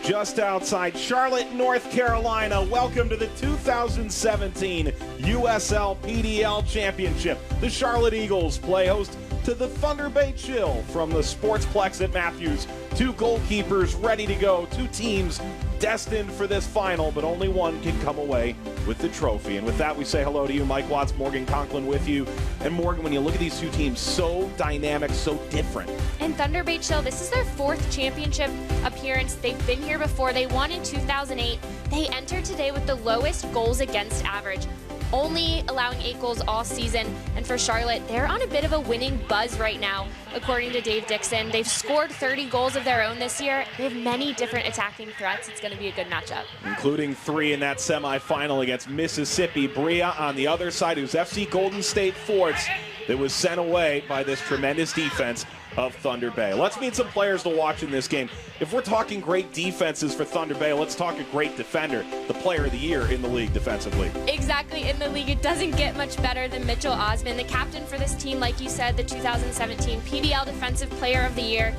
just outside Charlotte, North Carolina. Welcome to the 2017 USL PDL Championship. The Charlotte Eagles play host to the Thunder Bay Chill from the Sportsplex at Matthews. Two goalkeepers ready to go, two teams destined for this final, but only one can come away with the trophy. And with that, we say hello to you. Mike Watts, Morgan Conklin with you. And Morgan, when you look at these two teams, so dynamic, so different. And Thunder Bay Chill, this is their fourth championship appearance. They've been here before. They won in 2008. They entered today with the lowest goals against average, only allowing 8 goals all season. And for Charlotte, they're on a bit of a winning buzz right now, according to Dave Dixon. They've scored 30 goals of their own this year. They have many different attacking threats. It's going to be a good matchup. Including 3 in that semifinal against Mississippi. Bria on the other side, who's FC Golden State Forts, that was sent away by this tremendous defense of Thunder Bay. Let's meet some players to watch in this game. If we're talking great defenses for Thunder Bay, let's talk a great defender, the player of the year in the league defensively. Exactly, in the league, it doesn't get much better than Mitchell Osmond, the captain for this team, like you said, the 2017 PDL Defensive Player of the Year.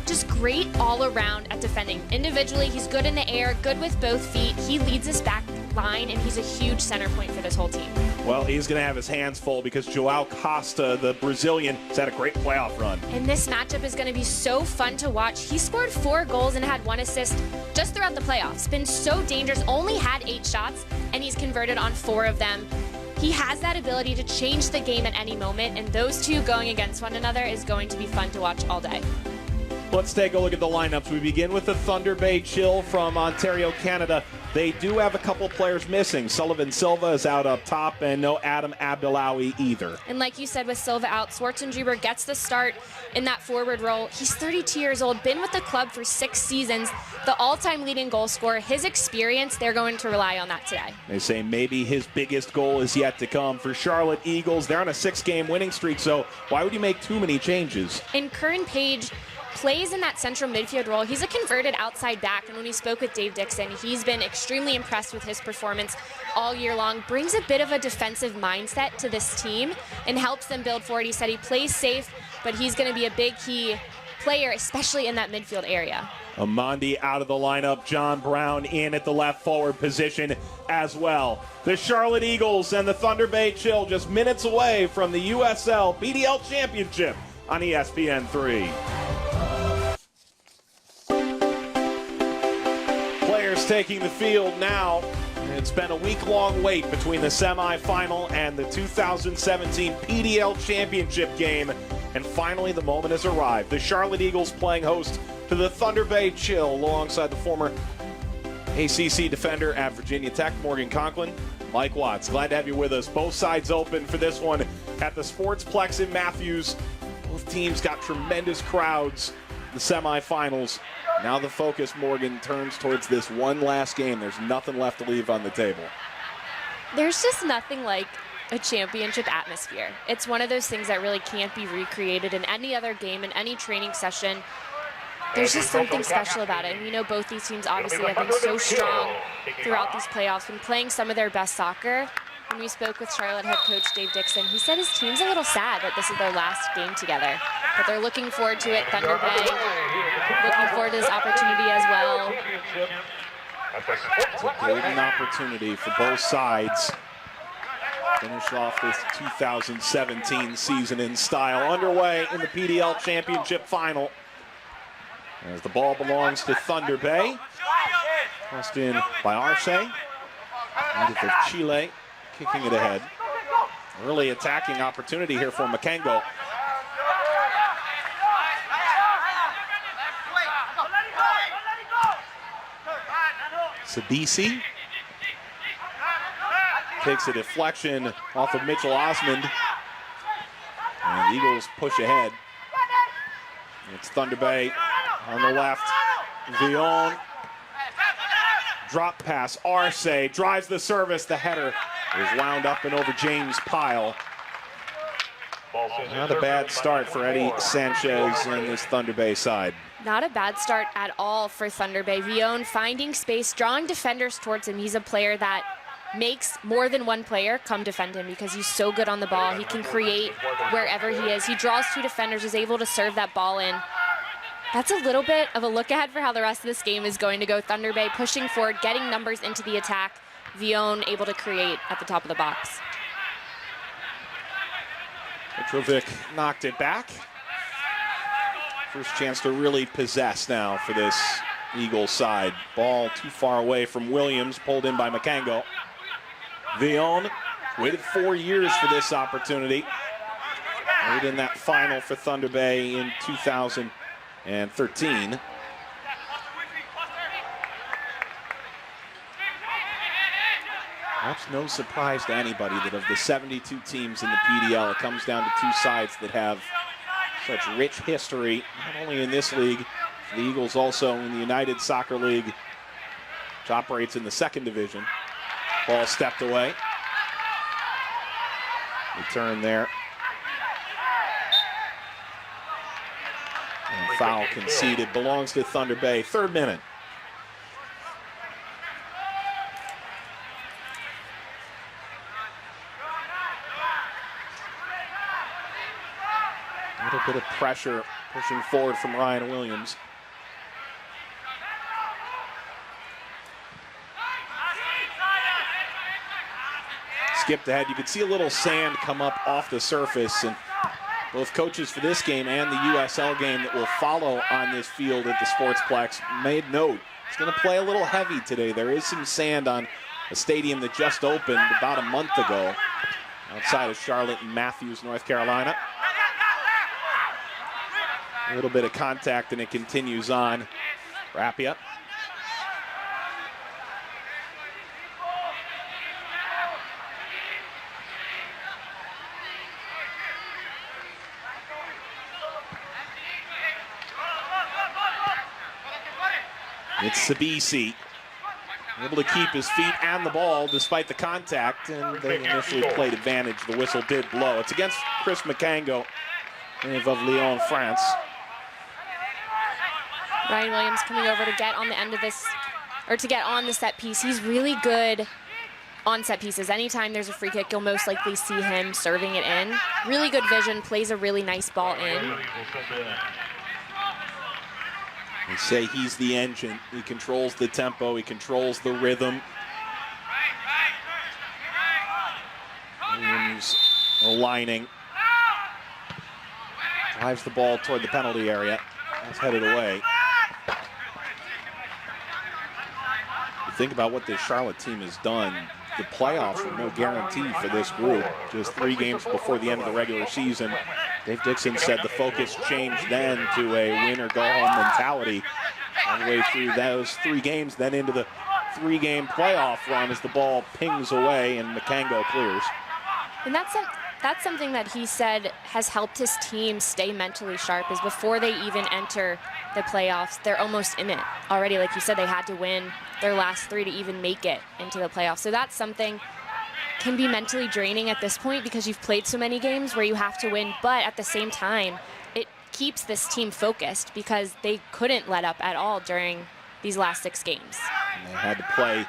Just great all around at defending. Individually, he's good in the air, good with both feet. He leads us back line, and he's a huge center point for this whole team. Well, he's going to have his hands full because Joao Costa, the Brazilian, has had a great playoff run. And this matchup is going to be so fun to watch. He scored 4 goals and had 1 assist just throughout the playoffs. Been so dangerous, only had 8 shots, and he's converted on 4 of them. He has that ability to change the game at any moment, and those two going against one another is going to be fun to watch all day. Let's take a look at the lineups. We begin with the Thunder Bay Chill from Ontario, Canada. They do have a couple players missing. Sullivan Silva is out up top, and no Adam Abdelawi either. And like you said, with Silva out, Swartzengruber gets the start in that forward role. He's 32 years old, been with the club for 6 seasons, the all-time leading goal scorer. His experience, they're going to rely on that today. They say maybe his biggest goal is yet to come. For Charlotte Eagles, they're on a 6-game winning streak, so why would you make too many changes? And Curran Page plays in that central midfield role. He's a converted outside back, and when we spoke with Dave Dixon, he's been extremely impressed with his performance all year long. Brings a bit of a defensive mindset to this team and helps them build forward. He said he plays safe, but he's going to be a big key player, especially in that midfield area. Amandi out of the lineup. John Brown in at the left forward position as well. The Charlotte Eagles and the Thunder Bay Chill just minutes away from the USL PDL Championship on ESPN3. Players taking the field now. It's been a week-long wait between the semifinal and the 2017 PDL Championship game, and finally the moment has arrived. The Charlotte Eagles playing host to the Thunder Bay Chill alongside the former ACC defender at Virginia Tech, Morgan Conklin. Mike Watts, glad to have you with us. Both sides open for this one at the Sportsplex in Matthews. Both teams got tremendous crowds in the semifinals. Now the focus, Morgan, turns towards this one last game. There's nothing left to leave on the table. There's just nothing like a championship atmosphere. It's one of those things that really can't be recreated in any other game, in any training session. There's just something special about it. And we know both these teams obviously have been so strong throughout these playoffs, been playing some of their best soccer. When we spoke with Charlotte head coach Dave Dixon, he said his team's a little sad that this is their last game together. But they're looking forward to it. Thunder Bay looking forward to this opportunity as well. It's a golden opportunity for both sides. Finish off this 2017 season in style. Underway in the PDL Championship final. As the ball belongs to Thunder Bay. Crossed in by Arce. Native of Chile, kicking it ahead. Early attacking opportunity here for Makengo. Sabisi takes a deflection off of Mitchell Osmond. And the Eagles push ahead. It's Thunder Bay on the left. Villon. Drop pass. Arce drives the service. The header is wound up and over James Pyle. Not a bad start for Eddie Sanchez and this Thunder Bay side. Not a bad start at all for Thunder Bay. Villon finding space, drawing defenders towards him. He's a player that makes more than one player come defend him because he's so good on the ball. He can create wherever he is. He draws 2 defenders, is able to serve that ball in. That's a little bit of a look ahead for how the rest of this game is going to go. Thunder Bay pushing forward, getting numbers into the attack. Vion able to create at the top of the box. Petrovic knocked it back. First chance to really possess now for this Eagles side. Ball too far away from Williams, pulled in by Makango. Vion waited 4 years for this opportunity. Played in that final for Thunder Bay in 2013. Perhaps no surprise to anybody that of the 72 teams in the PDL, it comes down to two sides that have such rich history, not only in this league, the Eagles also in the United Soccer League, which operates in the second division. Ball stepped away. Return there. And foul conceded. Belongs to Thunder Bay. 3rd minute. A little bit of pressure pushing forward from Ryan Williams. Skipped ahead. You could see a little sand come up off the surface, and both coaches for this game and the USL game that will follow on this field at the Sportsplex made note. It's going to play a little heavy today. There is some sand on a stadium that just opened about a month ago outside of Charlotte and Matthews, North Carolina. A little bit of contact and it continues on. Rapia. It's Sabisi, able to keep his feet and the ball despite the contact, and they initially played advantage. The whistle did blow. It's against Chris Makango of Lyon, France. Ryan Williams coming over to get on the end of this, or to get on the set piece. He's really good on set pieces. Anytime there's a free kick, you'll most likely see him serving it in. Really good vision, plays a really nice ball in. They say he's the engine. He controls the tempo. He controls the rhythm. Williams aligning. Drives the ball toward the penalty area. That's headed away. You think about what this Charlotte team has done. The playoffs were no guarantee for this group. Just 3 games before the end of the regular season. Dave Dixon said the focus changed then to a win-or-go-home mentality all the way through those 3 games, then into the 3-game playoff run as the ball pings away and Makango clears. And that's something that he said has helped his team stay mentally sharp, is before they even enter the playoffs, they're almost in it already. Like you said, they had to win their last 3 to even make it into the playoffs. So that's something can be mentally draining at this point because you've played so many games where you have to win, but at the same time, it keeps this team focused because they couldn't let up at all during these last 6 games. And they had to play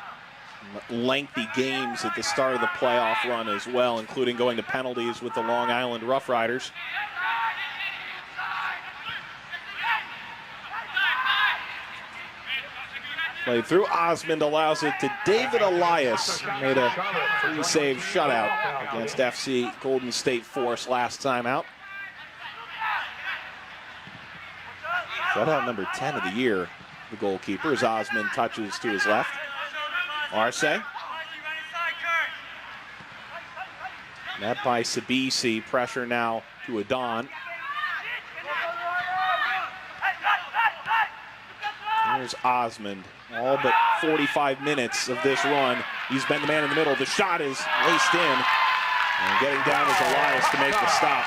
lengthy games at the start of the playoff run as well, including going to penalties with the Long Island Rough Riders. Played through. Osmond allows it to David Elias. Made a 3-save shutout against FC Golden State Force last time out. Shutout number 10 of the year, the goalkeeper, as Osmond touches to his left. Arce. Met by Sabisi. Pressure now to Adon. Here's Osmond. All but 45 minutes of this run. He's been the man in the middle. The shot is laced in. And getting down is Elias to make the stop.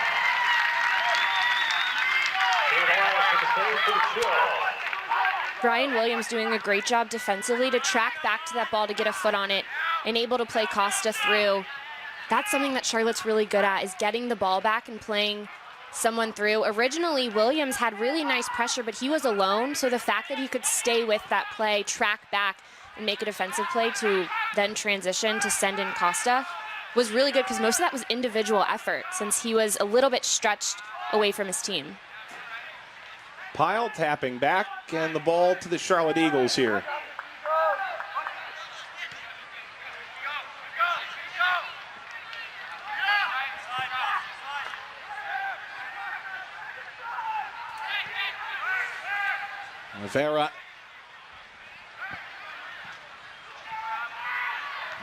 Brian Williams doing a great job defensively to track back to that ball to get a foot on it and able to play Costa through. That's something that Charlotte's really good at, is getting the ball back and playing someone through. Originally, Williams had really nice pressure, but he was alone, so the fact that he could stay with that play, track back, and make a defensive play to then transition to send in Costa was really good, because most of that was individual effort since he was a little bit stretched away from his team. Pyle tapping back, and the ball to the Charlotte Eagles here. Rivera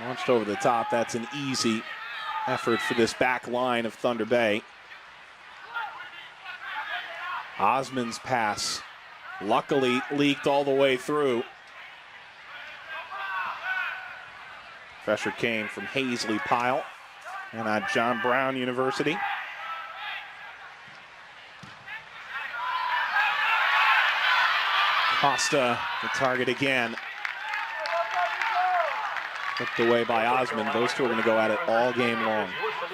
launched over the top. That's an easy effort for this back line of Thunder Bay. Osmond's pass luckily leaked all the way through. Pressure came from Hazley Pyle and John Brown University. Costa, the target again. Flipped away by Osmond. Those two are going to go at it all game long.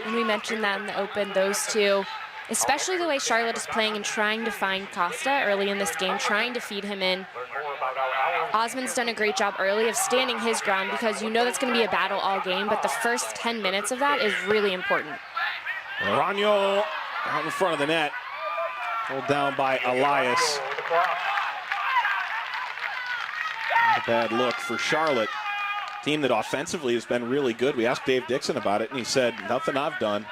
And we mentioned that in the open, those two, especially the way Charlotte is playing and trying to find Costa early in this game, trying to feed him in. Osmond's done a great job early of standing his ground because you know that's going to be a battle all game, but the first 10 minutes of that is really important. Arano out in front of the net. Pulled down by Elias. Not a bad look for Charlotte. Team that offensively has been really good. We asked Dave Dixon about it, and he said, nothing I've done.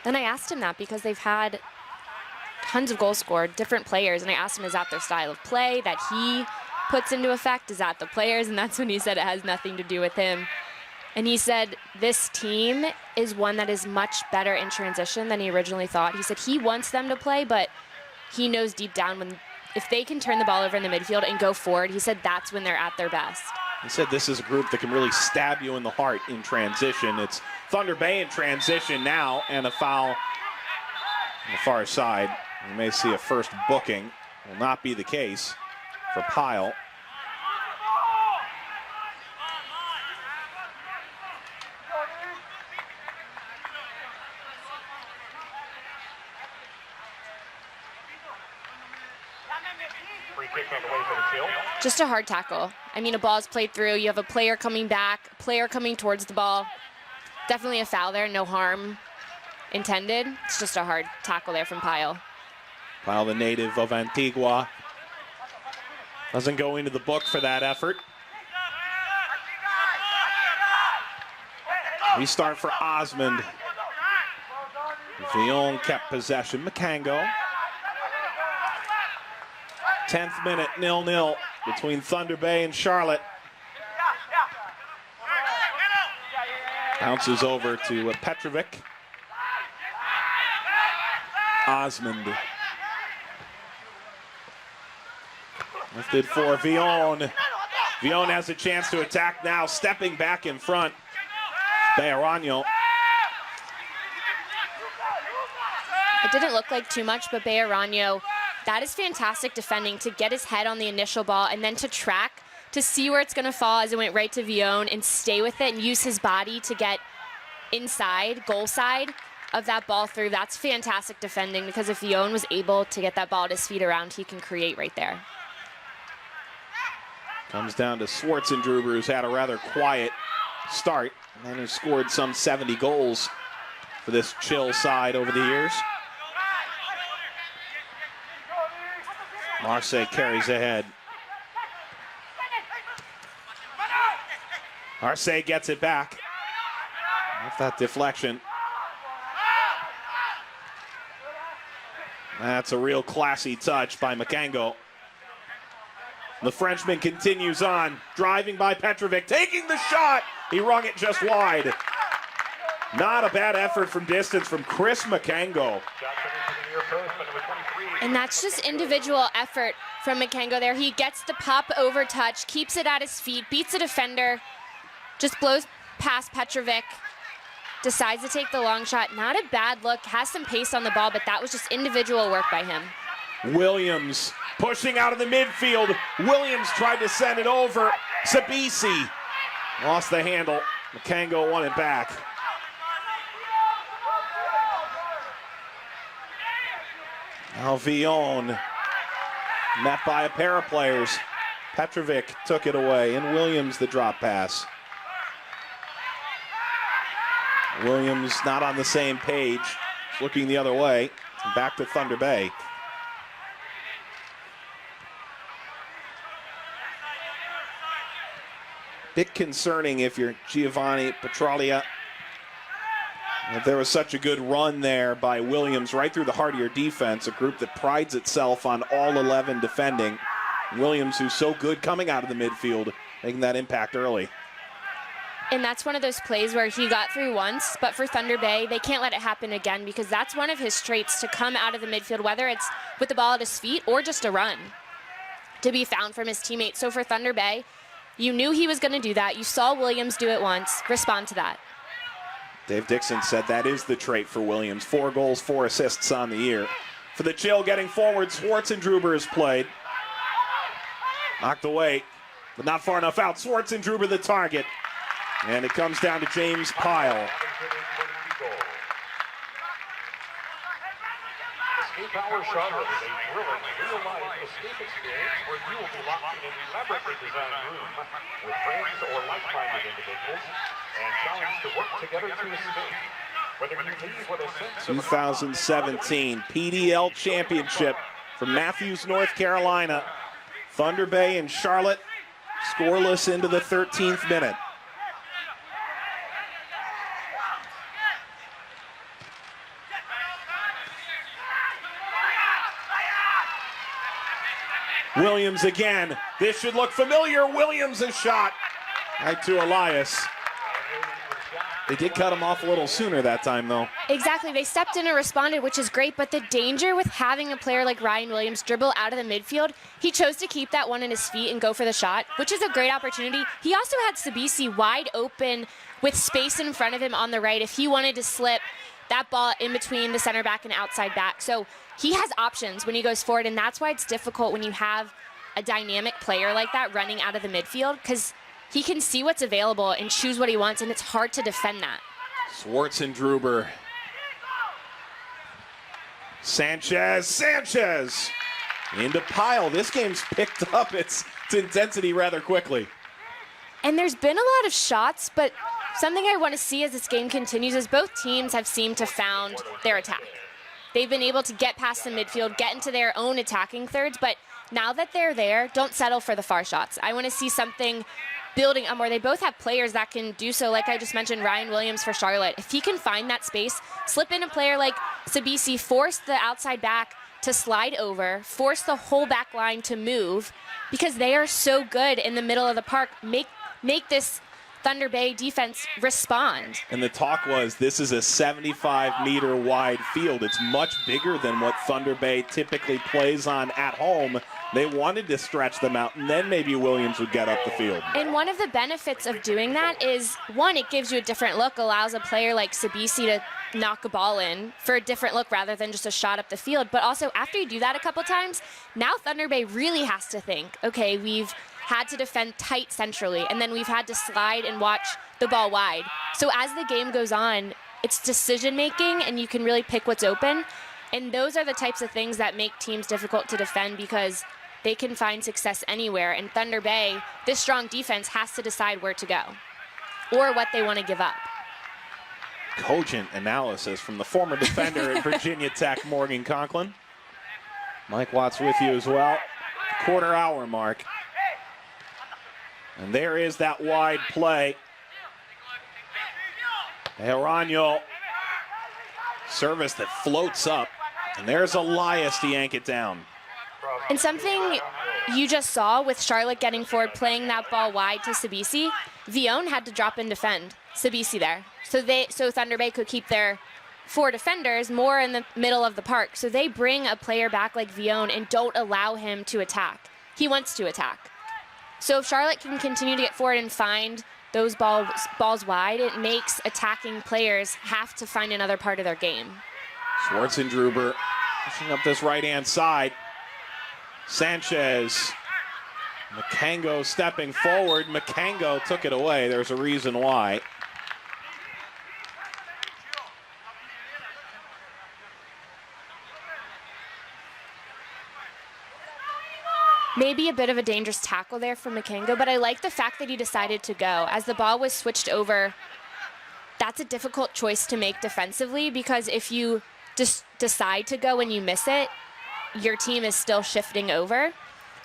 And I asked him that because they've had tons of goals scored, different players, and I asked him, is that their style of play that he puts into effect? Is that the players? And that's when he said it has nothing to do with him. And he said this team is one that is much better in transition than he originally thought. He said he wants them to play, but he knows deep down when if they can turn the ball over in the midfield and go forward, he said that's when they're at their best. He said this is a group that can really stab you in the heart in transition. It's Thunder Bay in transition now, and a foul on the far side. We may see a first booking. Will not be the case for Pyle. Just a hard tackle. I mean, a ball's played through. You have a player coming back, a player coming towards the ball. Definitely a foul there, no harm intended. It's just a hard tackle there from Pyle. Pyle, the native of Antigua, doesn't go into the book for that effort. Restart for Osmond. Villon kept possession. Makango. 10th minute, 0-0 between Thunder Bay and Charlotte. Bounces over to Petrovic. Osmond. Lifted for Villon. Villon has a chance to attack now, stepping back in front. Bejarano. It didn't look like too much, but Bejarano, that is fantastic defending to get his head on the initial ball and then to track, to see where it's going to fall as it went right to Villon and stay with it and use his body to get inside, goal side of that ball through. That's fantastic defending because if Villon was able to get that ball at his feet around, he can create right there. Comes down to Swartzendruber, who's had a rather quiet start and then has scored some 70 goals for this chill side over the years. Marseille carries ahead. Marseille gets it back. Off that deflection. That's a real classy touch by Makango. The Frenchman continues on, driving by Petrovic, taking the shot. He rung it just wide. Not a bad effort from distance from Chris Makango. And that's just individual effort from Makango there. He gets the pop over touch, keeps it at his feet, beats a defender, just blows past Petrovic, decides to take the long shot. Not a bad look, has some pace on the ball, but that was just individual work by him. Williams pushing out of the midfield. Williams tried to send it over. Sabisi lost the handle. Makango won it back. Now Villon met by a pair of players. Petrovic took it away, and Williams the drop pass. Williams not on the same page, looking the other way. Back to Thunder Bay. bit concerning if you're Giovanni Petralia. There was such a good run there by Williams right through the heart of your defense, a group that prides itself on all 11 defending. Williams, who's so good coming out of the midfield, making that impact early. And that's one of those plays where he got through once, but for Thunder Bay, they can't let it happen again because that's one of his traits, to come out of the midfield, whether it's with the ball at his feet or just a run, to be found from his teammates. So for Thunder Bay, you knew he was going to do that. You saw Williams do it once. Respond to that. Dave Dixon said that is the trait for Williams. 4 goals, 4 assists on the year. For the Chill getting forward, Schwartzendruber has played. Knocked away, but not far enough out. Schwartzendruber the target. And it comes down to James Pyle. Escape Hour Charlotte is a thrilling, real-life escape experience where you will be locked in an elaborately designed room with friends or like-minded individuals and challenged to work together to escape. Whether you leave with a sense of 2017 PDL Championship from Matthews, North Carolina. Thunder Bay and Charlotte scoreless into the 13th minute. Williams again. This should look familiar. Williams a shot. Right to Elias. They did cut him off a little sooner that time, though. Exactly. They stepped in and responded, which is great. But the danger with having a player like Ryan Williams dribble out of the midfield, he chose to keep that one in his feet and go for the shot, which is a great opportunity. He also had Sabisi wide open with space in front of him on the right if he wanted to slip that ball in between the center back and outside back. So he has options when he goes forward, and that's why it's difficult when you have a dynamic player like that running out of the midfield, because he can see what's available and choose what he wants, and it's hard to defend that. Schwartzendruber. Sanchez into Pyle. This game's picked up its intensity rather quickly. And there's been a lot of shots, but something I want to see as this game continues is both teams have seemed to found their attack. They've been able to get past the midfield, get into their own attacking thirds, but now that they're there, don't settle for the far shots. I want to see something building where they both have players that can do so. Like I just mentioned, Ryan Williams for Charlotte. If he can find that space, slip in a player like Sabisi, force the outside back to slide over, force the whole back line to move, because they are so good in the middle of the park. Make this Thunder Bay defense respond. And the talk was this is a 75-meter wide field. It's much bigger than what Thunder Bay typically plays on at home. They wanted to stretch them out, and then maybe Williams would get up the field. And one of the benefits of doing that is, one, it gives you a different look, allows a player like Sabisi to knock a ball in for a different look rather than just a shot up the field. But also, after you do that a couple times, now Thunder Bay really has to think, okay, we've had to defend tight centrally, and then we've had to slide and watch the ball wide. So as the game goes on, it's decision-making, and you can really pick what's open. And those are the types of things that make teams difficult to defend, because they can find success anywhere. And Thunder Bay, this strong defense, has to decide where to go or what they want to give up. Cogent analysis from the former defender at Virginia Tech, Morgan Conklin. Mike Watts with you as well. Quarter hour mark. And there is that wide play. Herano. Service that floats up. And there's Elias to yank it down. And something you just saw with Charlotte getting forward, playing that ball wide to Sabisi, Vion had to drop and defend Sabisi there. So Thunder Bay could keep their 4 defenders more in the middle of the park. So they bring a player back like Vion and don't allow him to attack. He wants to attack. So if Charlotte can continue to get forward and find those balls wide, it makes attacking players have to find another part of their game. Schwartzendruber pushing up this right-hand side. Sanchez. Makango stepping forward. Makango took it away. There's a reason why. Maybe a bit of a dangerous tackle there from Makango, but I like the fact that he decided to go. As the ball was switched over, that's a difficult choice to make defensively, because if you just decide to go and you miss it, your team is still shifting over.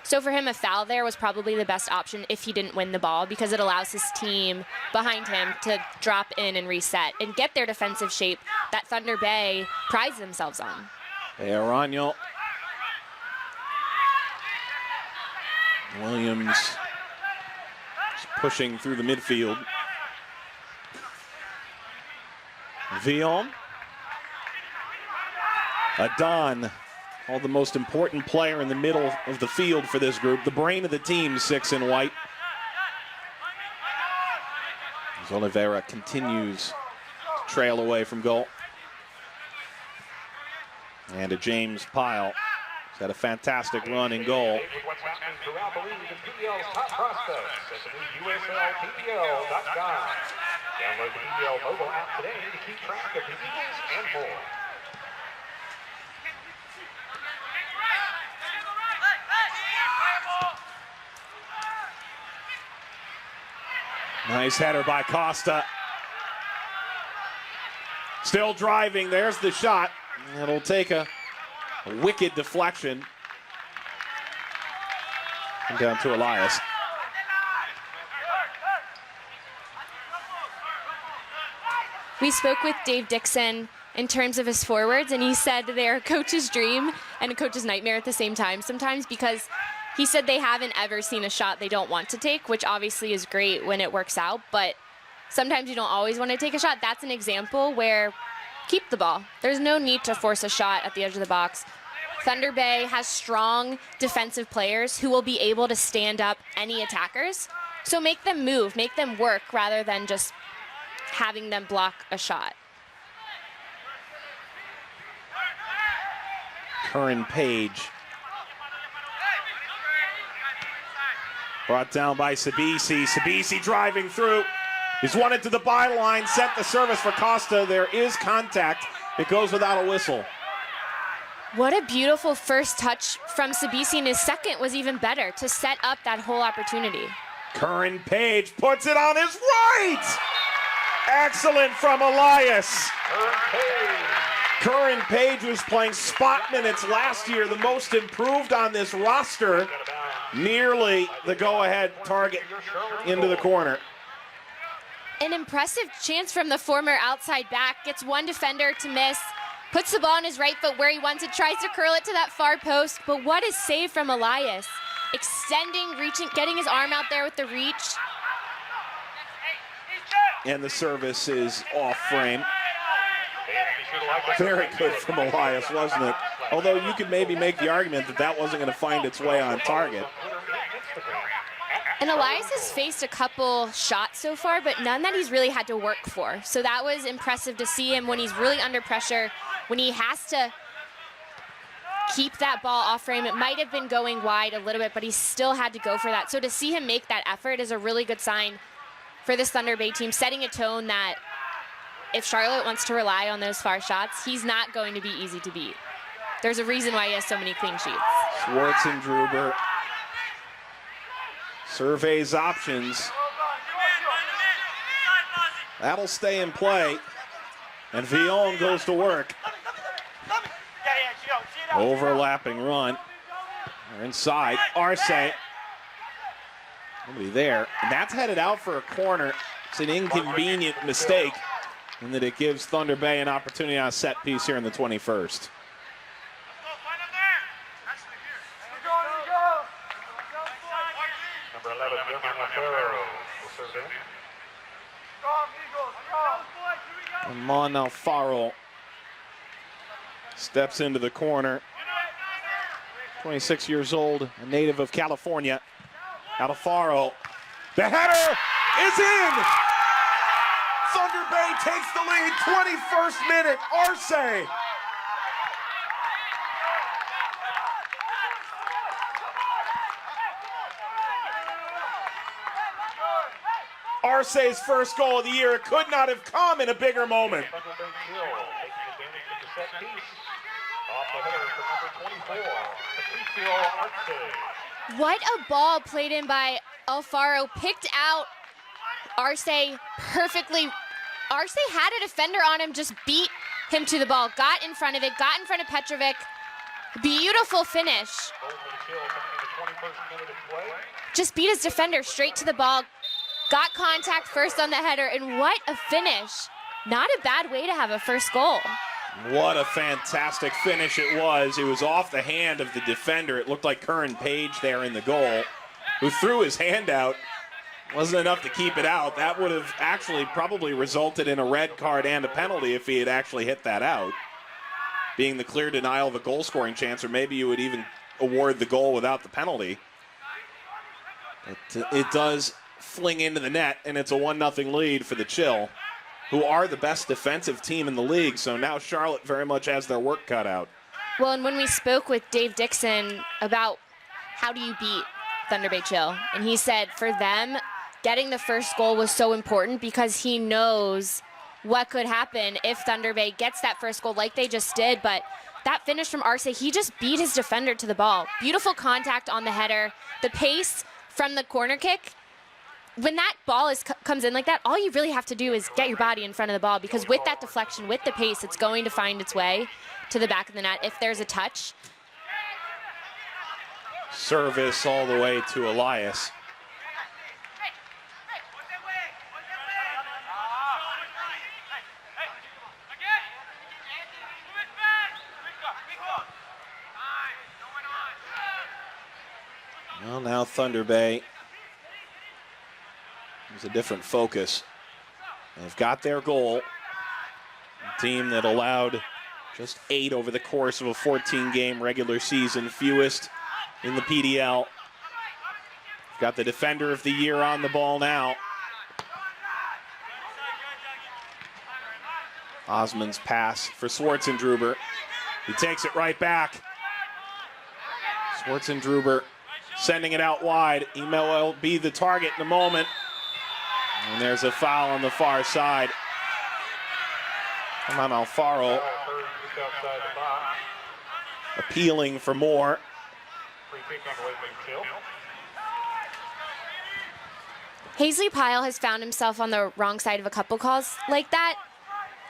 So for him, a foul there was probably the best option if he didn't win the ball, because it allows his team behind him to drop in and reset and get their defensive shape that Thunder Bay prides themselves on. Arano. Williams pushing through the midfield. Vion. Adon, all the most important player in the middle of the field for this group. The brain of the team, 6 in white. As Oliveira continues to trail away from goal. And a James Pyle. He's had a fantastic run in goal. What's happening throughout the league in PDL's top prospects at the new USLPDL.com. Download the PDL mobile app today to keep track of the Eagles and more. Nice header by Costa. Still driving, there's the shot. It'll take a wicked deflection. And down to Elias. We spoke with Dave Dixon in terms of his forwards, and he said they're a coach's dream and a coach's nightmare at the same time sometimes, because he said they haven't ever seen a shot they don't want to take, which obviously is great when it works out, but sometimes you don't always want to take a shot. That's an example where keep the ball. There's no need to force a shot at the edge of the box. Thunder Bay has strong defensive players who will be able to stand up any attackers, so make them move, make them work rather than just having them block a shot. Curran Page. Brought down by Sabisi. Sabisi driving through. He's won it to the byline, sent the service for Costa. There is contact. It goes without a whistle. What a beautiful first touch from Sabisi, and his second was even better to set up that whole opportunity. Curran Page puts it on his right. Excellent from Elias. Curran Page was playing spot minutes last year, the most improved on this roster. Nearly the go-ahead target into the corner. An impressive chance from the former outside back. Gets one defender to miss. Puts the ball on his right foot where he wants it. Tries to curl it to that far post. But what a save from Elias. Extending, reaching, getting his arm out there with the reach. And the service is off frame. Very good from Elias, wasn't it? Although you could maybe make the argument that that wasn't going to find its way on target. And Elias has faced a couple shots so far, but none that he's really had to work for. So that was impressive to see him when he's really under pressure, when he has to keep that ball off frame. It might have been going wide a little bit, but he still had to go for that. So to see him make that effort is a really good sign for this Thunder Bay team, setting a tone that if Charlotte wants to rely on those far shots, he's not going to be easy to beat. There's a reason why he has so many clean sheets. Schwartz and Druber surveys options. That'll stay in play. And Vion goes to work. Overlapping run. They're inside. Arce. Nobody there. And that's headed out for a corner. It's an inconvenient mistake in that it gives Thunder Bay an opportunity on a set piece here in the 21st. Number 11, will serve in. Amon Alfaro steps into the corner. 26 years old, a native of California. Alfaro, the header is in! Thunder Bay takes the lead, 21st minute, Arce. Arce's first goal of the year. It could not have come in a bigger moment. Thunder Bay Kill taking advantage of the set piece. Off the header for number 24, Patricio Arce. What a ball played in by Alfaro. Picked out Arce perfectly. Arce had a defender on him, just beat him to the ball. Got in front of it, got in front of Petrovic. Beautiful finish. Goal for the Kill coming in the 21st minute of play. Just beat his defender straight to the ball, got contact first on the header, and what a finish. Not a bad way to have a first goal. What a fantastic finish it was. It was off the hand of the defender. It looked like Curran Page there in the goal, who threw his hand out. Wasn't enough to keep it out. That would have actually probably resulted in a red card and a penalty if he had actually hit that out, being the clear denial of a goal-scoring chance, or maybe you would even award the goal without the penalty. It does fling into the net, and it's a 1-0 lead for the Chill, who are the best defensive team in the league, so now Charlotte very much has their work cut out. Well, and when we spoke with Dave Dixon about how do you beat Thunder Bay Chill, and he said for them, getting the first goal was so important because he knows what could happen if Thunder Bay gets that first goal like they just did. But that finish from Arce, he just beat his defender to the ball. Beautiful contact on the header. The pace from the corner kick. When that ball comes in like that, all you really have to do is get your body in front of the ball, because with that deflection, with the pace, it's going to find its way to the back of the net if there's a touch. Service all the way to Elias. Well, now Thunder Bay is a different focus. They've got their goal. A team that allowed just 8 over the course of a 14-game regular season, fewest in the PDL. Got the defender of the year on the ball now. Osman's pass for Swartzendruber. He takes it right back. Swartzendruber sending it out wide. He may well be the target in a moment. And there's a foul on the far side. Come on, Alfaro. Appealing for more. Hazley Pyle has found himself on the wrong side of a couple calls like that.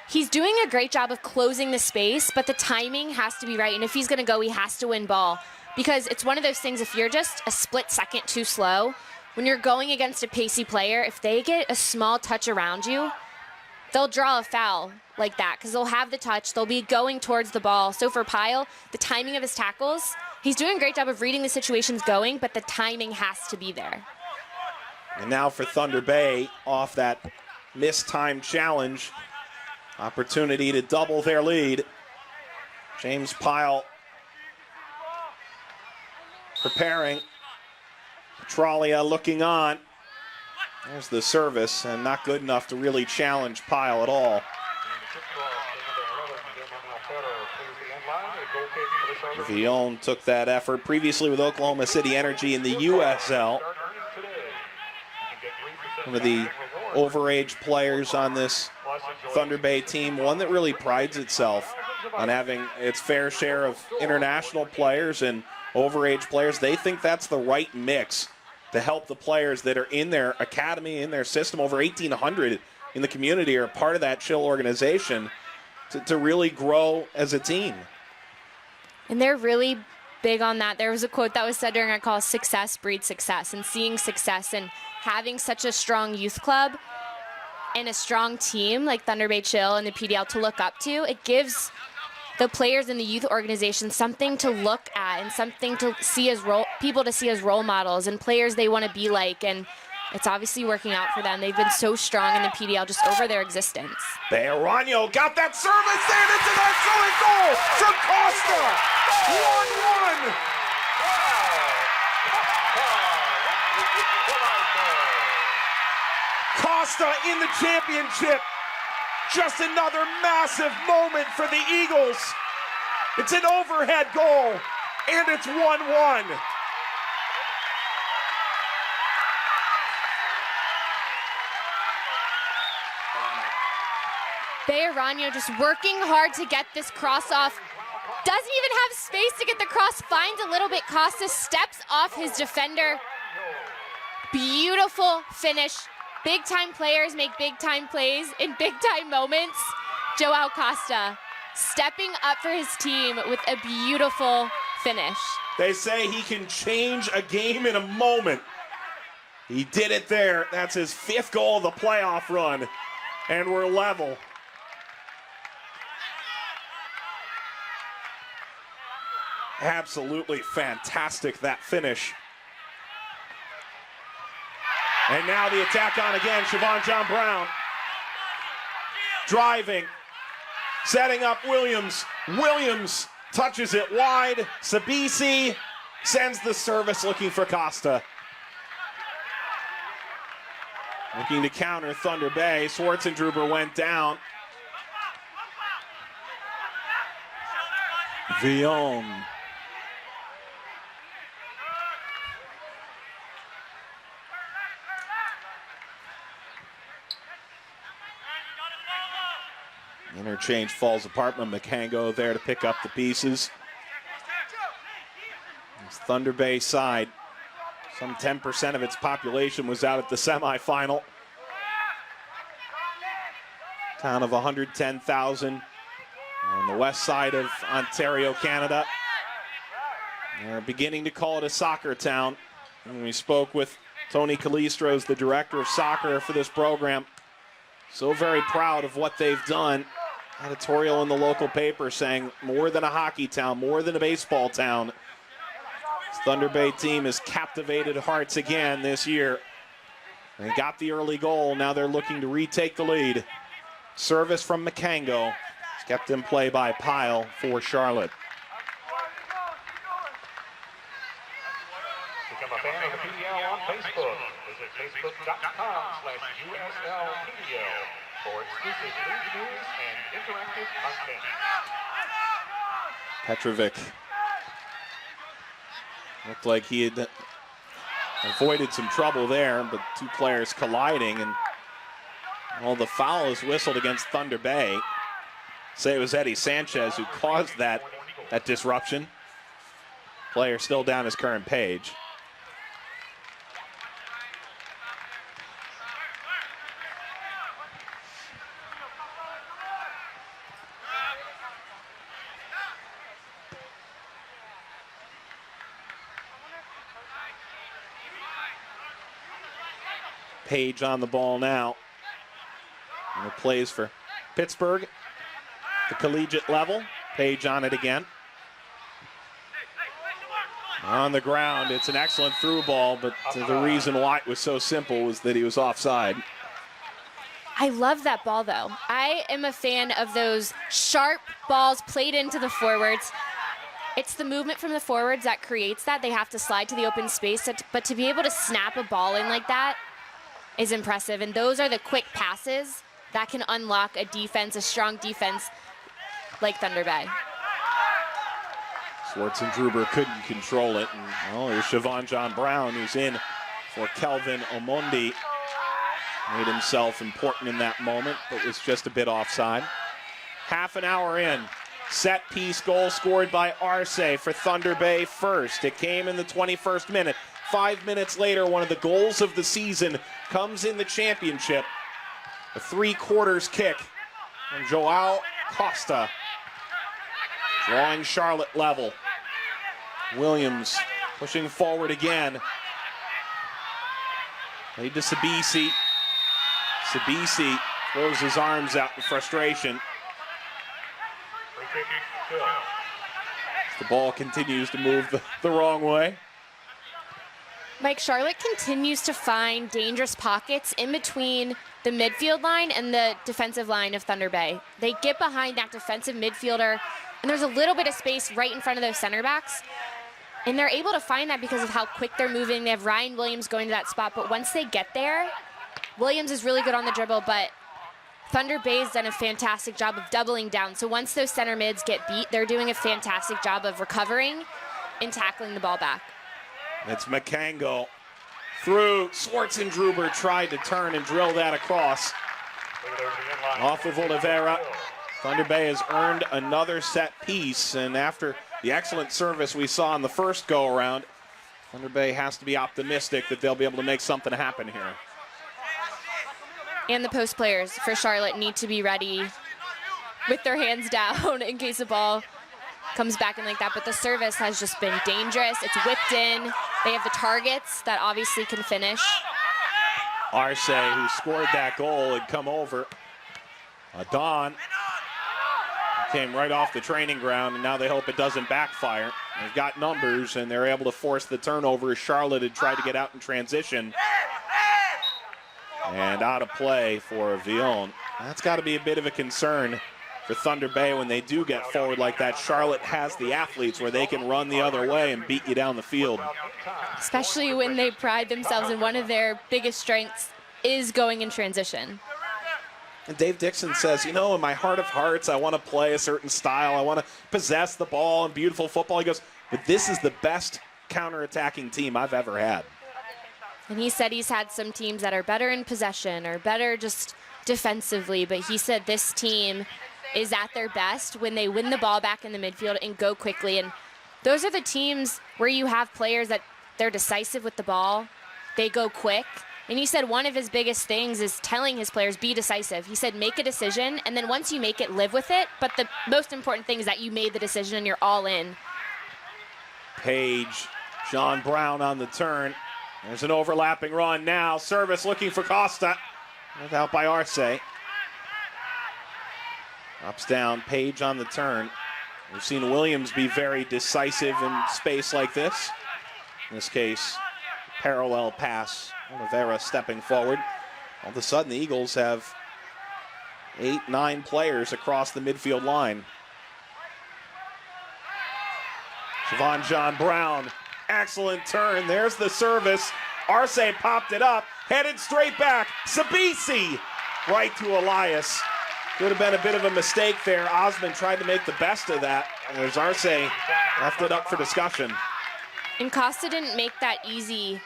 He's doing a great job of closing the space, but the timing has to be right. And if he's going to go, he has to win ball. Because it's one of those things, if you're just a split second too slow, when you're going against a pacey player, if they get a small touch around you, they'll draw a foul like that because they'll have the touch. They'll be going towards the ball. So for Pyle, the timing of his tackles, he's doing a great job of reading the situations going, but the timing has to be there. And now for Thunder Bay, off that mistimed challenge, opportunity to double their lead. James Pyle preparing. Petralia looking on. There's the service, and not good enough to really challenge Pyle at all. Villon took that effort previously with Oklahoma City Energy in the USL. One of the overage players on this Thunder Bay team, one that really prides itself on having its fair share of international players and overage players. They think that's the right mix to help the players that are in their academy, in their system. Over 1,800 in the community are part of that Chill organization to really grow as a team. And they're really big on that. There was a quote that was said during our call, success breeds success, and seeing success and having such a strong youth club and a strong team like Thunder Bay Chill and the PDL to look up to, it gives the players in the youth organization something to look at and something to see as people to see as role models and players they want to be like. And it's obviously working out for them. They've been so strong in the PDL just over their existence. Bejarano got that service and it's an excellent goal from Costa. 1-1. Costa in the championship. Just another massive moment for the Eagles. It's an overhead goal, and it's 1-1. Bejarano just working hard to get this cross off. Doesn't even have space to get the cross, finds a little bit. Costa steps off his defender. Beautiful finish. Big-time players make big-time plays in big-time moments. Joao Costa stepping up for his team with a beautiful finish. They say he can change a game in a moment. He did it there. That's his 5th goal of the playoff run. And we're level. Absolutely fantastic, that finish. And now the attack on again, Siobhan John Brown. Driving, setting up Williams. Williams touches it wide. Sabisi sends the service looking for Costa. Looking to counter Thunder Bay. Schwartzendruber went down. Vion. Interchange falls apart, but McCango there to pick up the pieces. This Thunder Bay side, some 10% of its population was out at the semifinal. Town of 110,000 on the west side of Ontario, Canada. They're beginning to call it a soccer town. And we spoke with Tony Calistros, the director of soccer for this program. So very proud of what they've done. Editorial in the local paper saying more than a hockey town, more than a baseball town. This Thunder Bay team has captivated hearts again this year. They got the early goal. Now they're looking to retake the lead. Service from McCango. It's kept in play by Pyle for Charlotte. Become a fan of the PDL on Facebook. Visit facebook.com/USLPDL for exclusive league news and interactive content. Petrovic looked like he had avoided some trouble there, but 2 players colliding, and all the foul is whistled against Thunder Bay. Say it was Eddie Sanchez who caused that disruption. Player still down his current page. Page on the ball now. And it plays for Pittsburgh, the collegiate level. Page on it again. On the ground, it's an excellent through ball, but the reason why it was so simple was that he was offside. I love that ball, though. I am a fan of those sharp balls played into the forwards. It's the movement from the forwards that creates that. They have to slide to the open space, but to be able to snap a ball in like that is impressive. And those are the quick passes that can unlock a defense, a strong defense like Thunder Bay. Schwartzendruber couldn't control it. And, well, there's Siobhan John Brown, who's in for Kelvin Omondi. Made himself important in that moment, but was just a bit offside. Half an hour in. Set piece goal scored by Arce for Thunder Bay first. It came in the 21st minute. 5 minutes later, one of the goals of the season comes in the championship. A 3/4 kick from Joao Costa, drawing Charlotte level. Williams pushing forward again. Played to Sabisi. Sabisi throws his arms out in frustration. The ball continues to move the wrong way. Mike, Charlotte continues to find dangerous pockets in between the midfield line and the defensive line of Thunder Bay. They get behind that defensive midfielder, and there's a little bit of space right in front of those center backs. And they're able to find that because of how quick they're moving. They have Ryan Williams going to that spot, but once they get there, Williams is really good on the dribble, but Thunder Bay's done a fantastic job of doubling down. So once those center mids get beat, they're doing a fantastic job of recovering and tackling the ball back. It's McCango through. Schwartzendruber tried to turn and drill that across. Off of Oliveira. Thunder Bay has earned another set piece, and after the excellent service we saw in the first go-around, Thunder Bay has to be optimistic that they'll be able to make something happen here. And the post players for Charlotte need to be ready with their hands down in case the ball comes back in like that, but the service has just been dangerous. It's whipped in. They have the targets that obviously can finish. Arce, who scored that goal, had come over. Don came right off the training ground, and now they hope it doesn't backfire. They've got numbers, and they're able to force the turnover as Charlotte had tried to get out in transition. And out of play for Villon. That's got to be a bit of a concern for Thunder Bay when they do get forward like that. Charlotte has the athletes where they can run the other way and beat you down the field. Especially when they pride themselves in one of their biggest strengths is going in transition. And Dave Dixon says, you know, in my heart of hearts, I want to play a certain style. I want to possess the ball and beautiful football. He goes, but this is the best counterattacking team I've ever had. And he said he's had some teams that are better in possession or better just defensively, but he said this team is at their best when they win the ball back in the midfield and go quickly. And those are the teams where you have players that they're decisive with the ball, they go quick. And he said one of his biggest things is telling his players, be decisive. He said, make a decision, and then once you make it, live with it. But the most important thing is that you made the decision and you're all in. Page, John Brown on the turn. There's an overlapping run now. Service looking for Costa. Out by Arce. Ups down, Page on the turn. We've seen Williams be very decisive in space like this. In this case, parallel pass. Oliveira stepping forward. All of a sudden, the Eagles have 8, 9 players across the midfield line. Siobhan John Brown, excellent turn. There's the service. Arce popped it up, headed straight back. Sabisi right to Elias. Could have been a bit of a mistake there. Osmond tried to make the best of that. And there's Arce left it up for discussion. And Costa didn't make that easy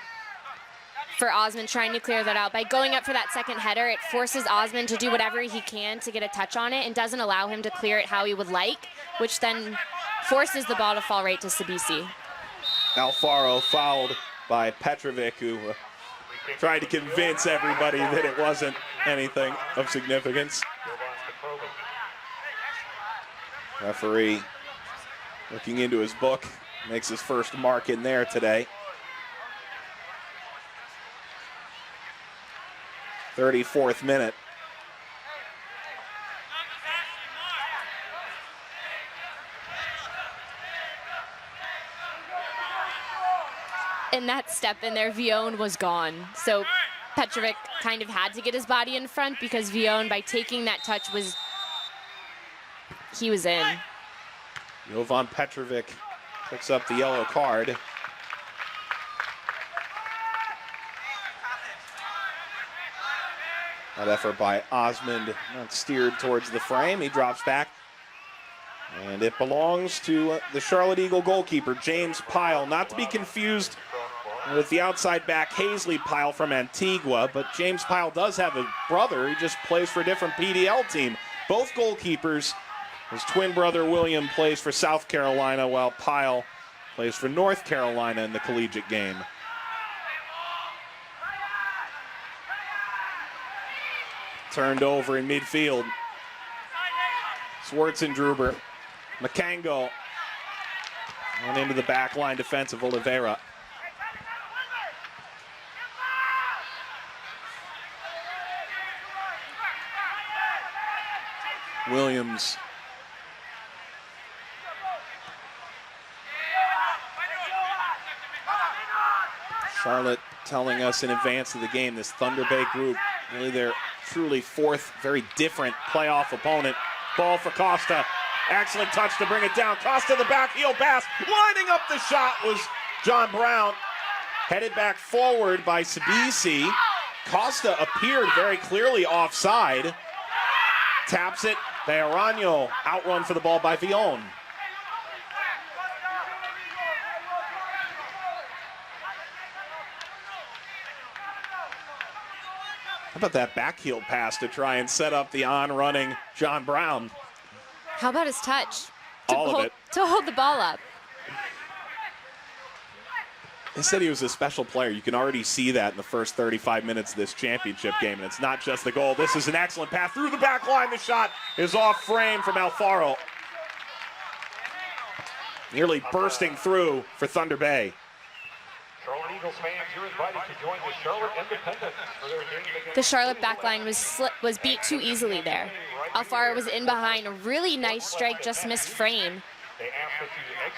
for Osmond trying to clear that out. By going up for that second header, it forces Osmond to do whatever he can to get a touch on it and doesn't allow him to clear it how he would like, which then forces the ball to fall right to Sabisi. Alfaro fouled by Petrovic, who tried to convince everybody that it wasn't anything of significance. Referee looking into his book, makes his first mark in there today. 34th minute. And that step in there, Villon was gone. So Petrovic kind of had to get his body in front because Villon, by taking that touch, he was in. Jovan Petrovic picks up the yellow card. That effort by Osmond, not steered towards the frame. He drops back. And it belongs to the Charlotte Eagle goalkeeper, James Pyle. Not to be confused with the outside back Hazley Pyle from Antigua, but James Pyle does have a brother. He just plays for a different PDL team. Both goalkeepers. His twin brother William plays for South Carolina, while Pyle plays for North Carolina in the collegiate game. Turned over in midfield. Swartzendruber. Makango. And into the back line defense of Oliveira. Williams. Charlotte telling us in advance of the game, this Thunder Bay group, really their truly fourth very different playoff opponent. Ball for Costa. Excellent touch to bring it down. Costa the back heel pass. Lining up the shot was John Brown. Headed back forward by Sabisi. Costa appeared very clearly offside. Taps it. Bejarano outrun for the ball by Villon. How about that back heel pass to try and set up the on-running John Brown? How about his touch? All of it. To hold the ball up. They said he was a special player. You can already see that in the first 35 minutes of this championship game, and it's not just the goal. This is an excellent pass through the back line. The shot is off frame from Alfaro. nearly bursting through for Thunder Bay. Charlotte Eagles fans, you're invited to join the Charlotte Independents for their game against The Charlotte backline was beat too easily there. Alfaro was in behind, a really nice strike, just missed frame.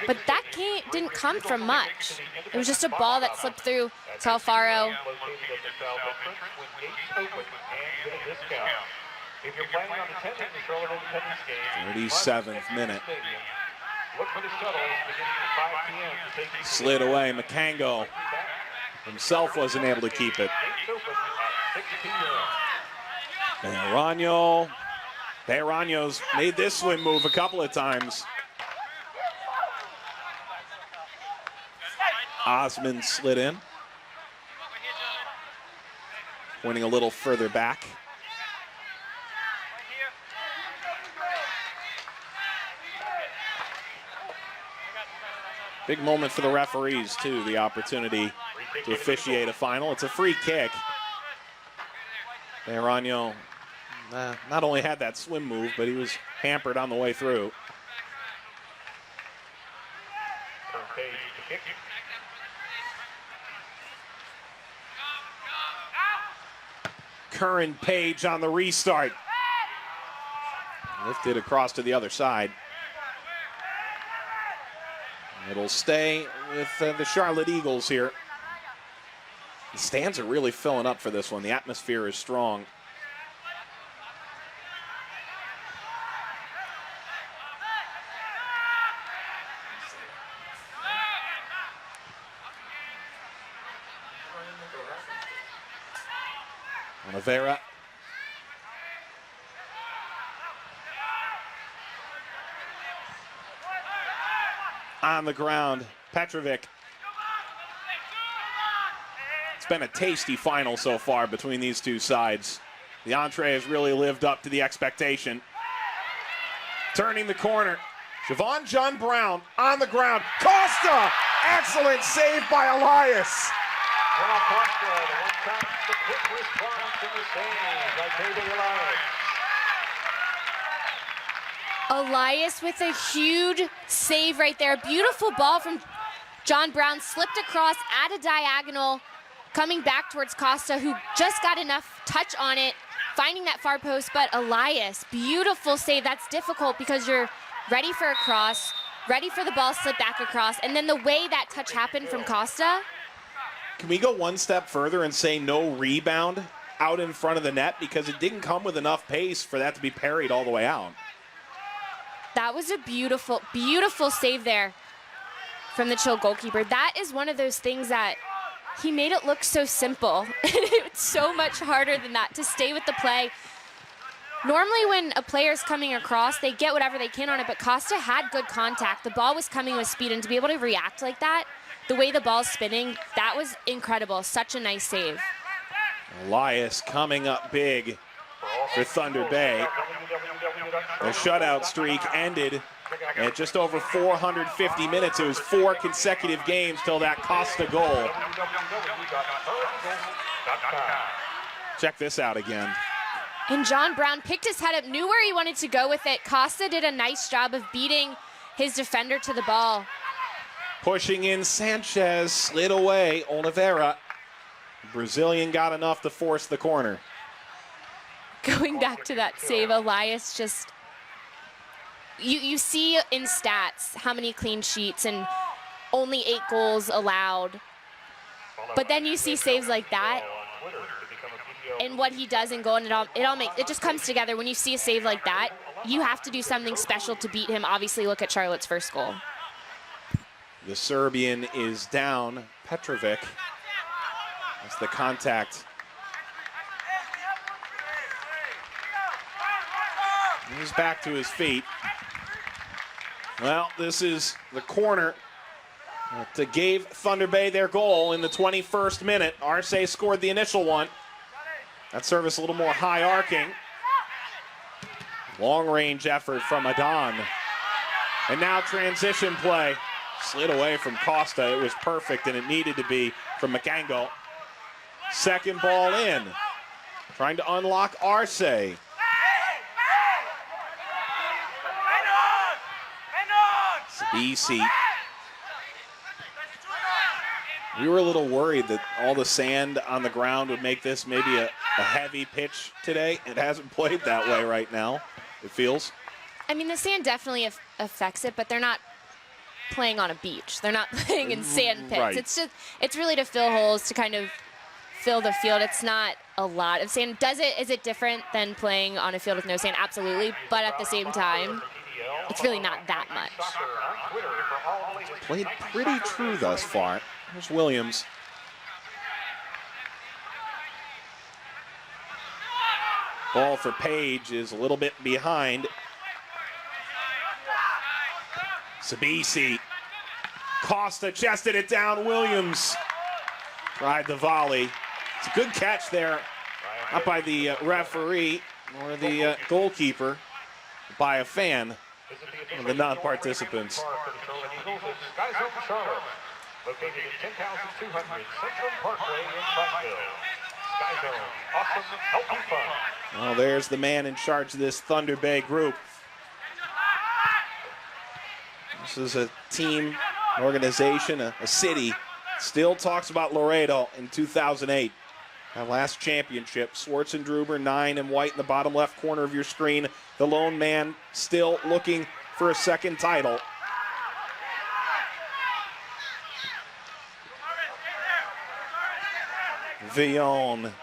But that didn't come from much. It was just a ball that slipped through to Alfaro. If you're planning on attending the Charlotte Independence game, 37th minute. look for the shuttles beginning at 5 p.m. to take you Slid away. Makango himself wasn't able to keep it. Bejarano's made this swim move a couple of times. Osman slid in. Pointing a little further back. Big moment for the referees, too, the opportunity to officiate a final. It's a free kick. Bejarano not only had that swim move, but he was hampered on the way through. Curran Page on the restart. Lifted across to the other side. It'll stay with the Charlotte Eagles here. The stands are really filling up for this one. The atmosphere is strong. Oliveira. On the ground, Petrovic. It's been a tasty final so far between these two sides. The entree has really lived up to the expectation. Turning the corner, Siobhan John Brown on the ground. Costa! Excellent save by Elias. Well, Costa, the one-time, the quick response in the save by David Elias. Elias with a huge save right there. Beautiful ball from John Brown, slipped across at a diagonal, coming back towards Costa, who just got enough touch on it, finding that far post. But Elias, beautiful save. That's difficult because you're ready for a cross, ready for the ball slip back across, and then the way that touch happened from Costa. Can we go one step further and say no rebound out in front of the net, because it didn't come with enough pace for that to be parried all the way out? That was a beautiful, beautiful save there from the Chill goalkeeper. That is one of those things that he made it look so simple. It's so much harder than that to stay with the play. Normally when a player's coming across, they get whatever they can on it, but Costa had good contact. The ball was coming with speed, and to be able to react like that, the way the ball's spinning, that was incredible. Such a nice save. Elias coming up big for Thunder Bay. The shutout streak ended at just over 450 minutes. It was 4 consecutive games till that Costa goal. Check this out again. And John Brown picked his head up, knew where he wanted to go with it. Costa did a nice job of beating his defender to the ball. Pushing in Sanchez, slid away Oliveira. Brazilian got enough to force the corner. Going back to that save, Elias just, you see in stats how many clean sheets and only 8 goals allowed. But then you see saves like that and what he does in goal, and it just comes together. When you see a save like that, you have to do something special to beat him. Obviously, look at Charlotte's first goal. The Serbian is down, Petrovic. That's the contact. He's back to his feet. Well, this is the corner that gave Thunder Bay their goal in the 21st minute. Arce scored the initial one. That service a little more high arcing. Long range effort from Adan. And now transition play. Slid away from Costa. It was perfect, and it needed to be from Makango. Second ball in. Trying to unlock Arce. Sabisi We were a little worried that all the sand on the ground would make this maybe a heavy pitch today. It hasn't played that way right now, it feels. I mean, the sand definitely affects it, but they're not playing on a beach. They're not playing in sand pits. Right. It's really to fill holes, to kind of fill the field. It's not a lot of sand. Is it different than playing on a field with no sand? Absolutely. But at the same time, it's really not that much. Played pretty true thus far. There's Williams. Ball for Page is a little bit behind. Sabisi. Costa chested it down. Williams tried the volley. It's a good catch there, not by the referee or the goalkeeper, by a fan of the non-participants. Located at 10,200 Central Parkway in Platteville. Sky Zone, awesome, healthy fun. Well, there's the man in charge of this Thunder Bay group. This is a team, an organization, a city. Still talks about Laredo in 2008. That last championship. Swartzendruber, 9 in white in the bottom left corner of your screen. The lone man still looking for a second title. Villon.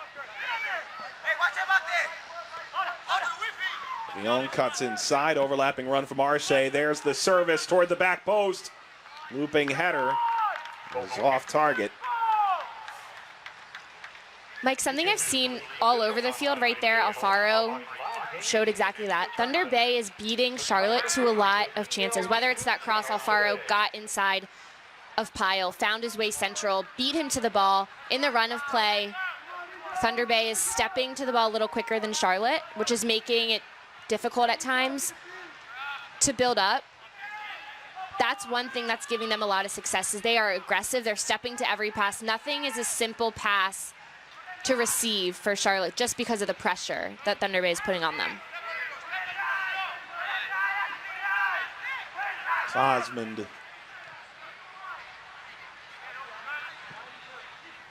Villon cuts inside, overlapping run from Arce. There's the service toward the back post. Looping header is off target. Mike, something I've seen all over the field right there, Alfaro showed exactly that. Thunder Bay is beating Charlotte to a lot of chances, whether it's that cross Alfaro got inside of Pyle, found his way central, beat him to the ball. In the run of play, Thunder Bay is stepping to the ball a little quicker than Charlotte, which is making it difficult at times to build up. That's one thing that's giving them a lot of success, is they are aggressive. They're stepping to every pass. Nothing is a simple pass to receive for Charlotte just because of the pressure that Thunder Bay is putting on them. Osmond.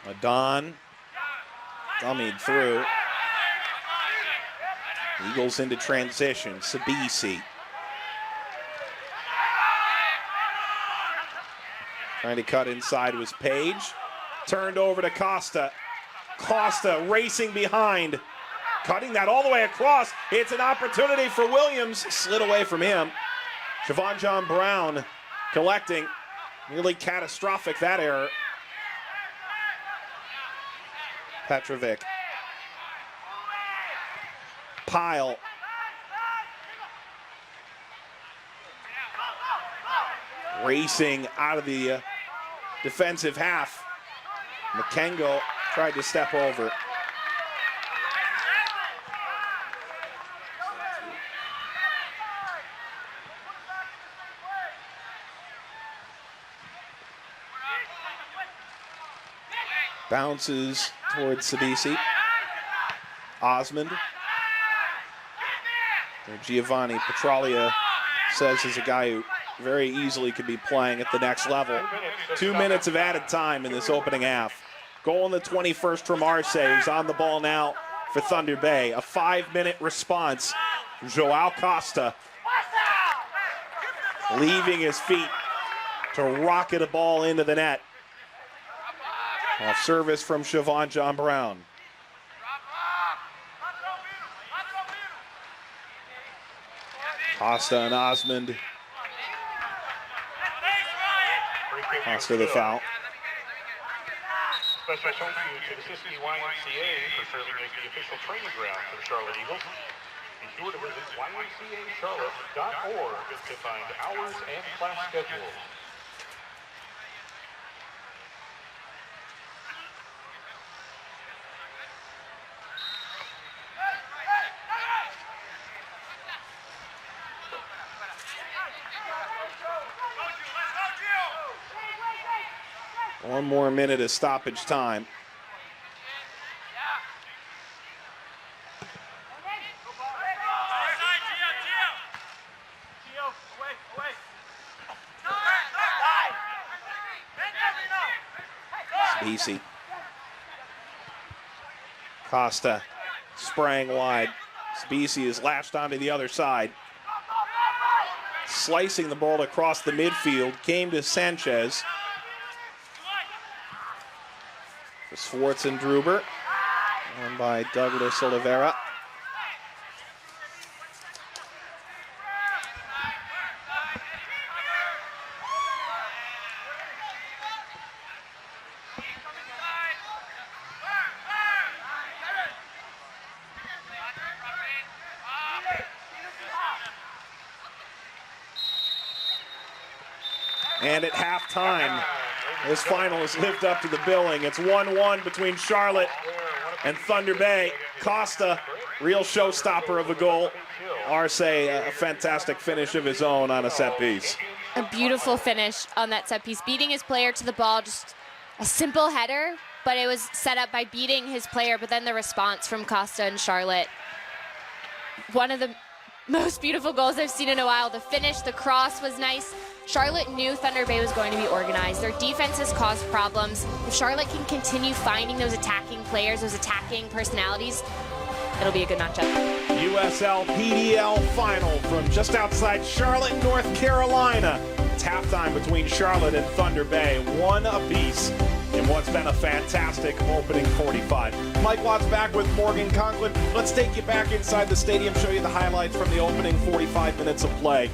Adon. Dummied through. Eagles into transition. Sabisi. Trying to cut inside was Page. Turned over to Costa. Costa racing behind. Cutting that all the way across. It's an opportunity for Williams. Slid away from him. Siobhan John Brown collecting. Nearly catastrophic, that error. Petrovic. Pyle. Racing out of the defensive half. Makengo tried to step over. Bounces towards Sabisi. Osmond. Giovanni Petralia says is a guy who very easily could be playing at the next level. 2 minutes of added time in this opening half. Goal in the 21st from Arce, who's on the ball now for Thunder Bay. A 5-minute response. Joao Costa leaving his feet to rocket a ball into the net. Off service from Siobhan John Brown. Costa and Osmond. Costa the foul. Special thank you to the Siskiyou YMCA for serving as the official training ground for the Charlotte Eagles. Be sure to visit ymcacharlotte.org to find hours and class schedules. One more minute of stoppage time. Specie. Costa spraying wide. Specie is lashed onto the other side. Slicing the ball across the midfield. Came to Sanchez. For Swartz and Druber. Won by Douglas Oliveira. And at halftime, this final has lived up to the billing. It's 1-1 between Charlotte and Thunder Bay. Costa, real showstopper of a goal. Arce, a fantastic finish of his own on a set piece. A beautiful finish on that set piece, beating his player to the ball, just a simple header, but it was set up by beating his player, but then the response from Costa and Charlotte. One of the most beautiful goals I've seen in a while. The finish, the cross was nice. Charlotte knew Thunder Bay was going to be organized. Their defense has caused problems. If Charlotte can continue finding those attacking players, those attacking personalities, it'll be a good matchup. USL PDL final from just outside Charlotte, North Carolina. It's halftime between Charlotte and Thunder Bay, 1 apiece in what's been a fantastic opening 45. Mike Watts back with Morgan Conklin. Let's take you back inside the stadium, show you the highlights from the opening 45 minutes of play.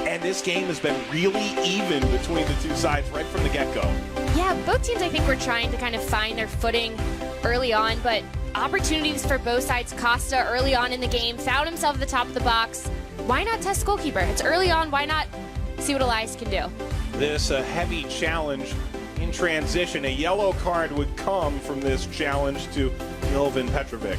And this game has been really even between the two sides right from the get-go. Yeah, both teams I think were trying to kind of find their footing early on, but opportunities for both sides. Costa early on in the game found himself at the top of the box. Why not test goalkeeper? It's early on, why not see what Elias can do? This a heavy challenge in transition. A yellow card would come from this challenge to Milvin Petrovic.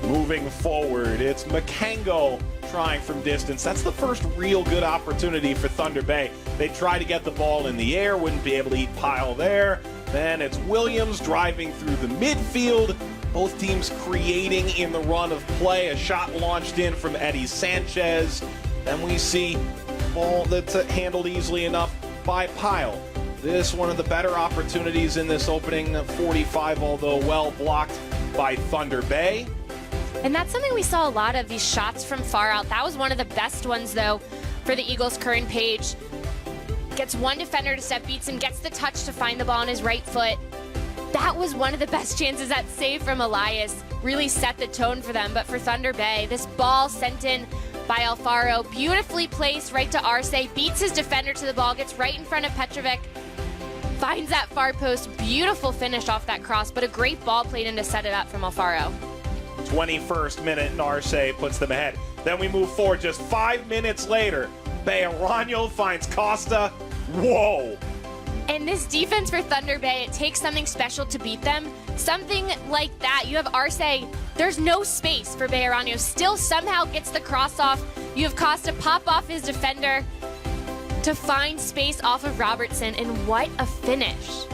Moving forward, it's Makango trying from distance. That's the first real good opportunity for Thunder Bay. They try to get the ball in the air, wouldn't be able to eat pile there. Then it's Williams driving through the midfield. Both teams creating in the run of play. A shot launched in from Eddie Sanchez. Then we see a ball that's handled easily enough by Pyle. This one of the better opportunities in this opening 45, although well blocked by Thunder Bay. And that's something we saw a lot of, these shots from far out. That was one of the best ones, though, for the Eagles. Curran Page gets one defender to step, beats him, gets the touch to find the ball on his right foot. That was one of the best chances. That save from Elias really set the tone for them. But for Thunder Bay, this ball sent in by Alfaro, beautifully placed right to Arce, beats his defender to the ball, gets right in front of Petrovic, finds that far post. Beautiful finish off that cross, but a great ball played in to set it up from Alfaro. 21st minute, and Arce puts them ahead. Then we move forward just 5 minutes later. Bejarano finds Costa. Whoa! And this defense for Thunder Bay, it takes something special to beat them. Something like that. You have Arce, there's no space for Bejarano. Still somehow gets the cross off. You have Costa pop off his defender to find space off of Robertson, and what a finish.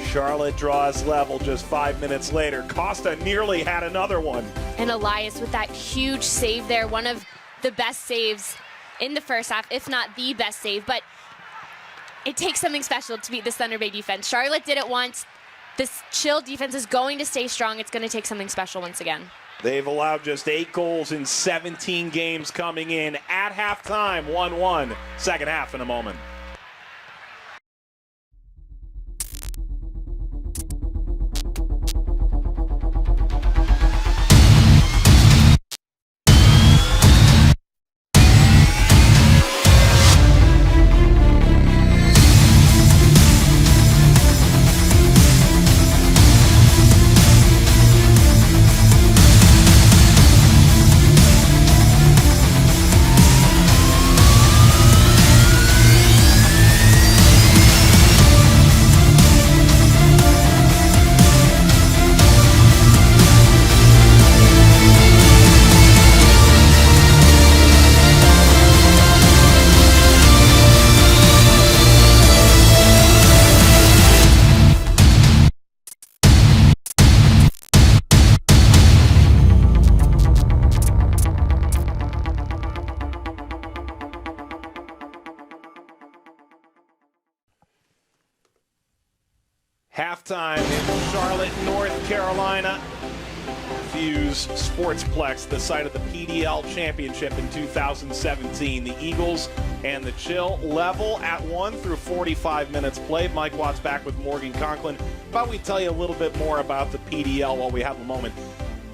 Charlotte draws level just 5 minutes later. Costa nearly had another one. And Elias with that huge save there, one of the best saves in the first half, if not the best save. But it takes something special to beat this Thunder Bay defense. Charlotte did it once. This chill defense is going to stay strong. It's going to take something special once again. They've allowed just 8 goals in 17 games coming in at halftime, 1-1. Second half in a moment. Halftime in Charlotte, North Carolina. Fuse Sportsplex, the site of the PDL Championship in 2017. The Eagles and the Chill level at 1 through 45 minutes played. Mike Watts back with Morgan Conklin. But we tell you a little bit more about the PDL while we have a moment.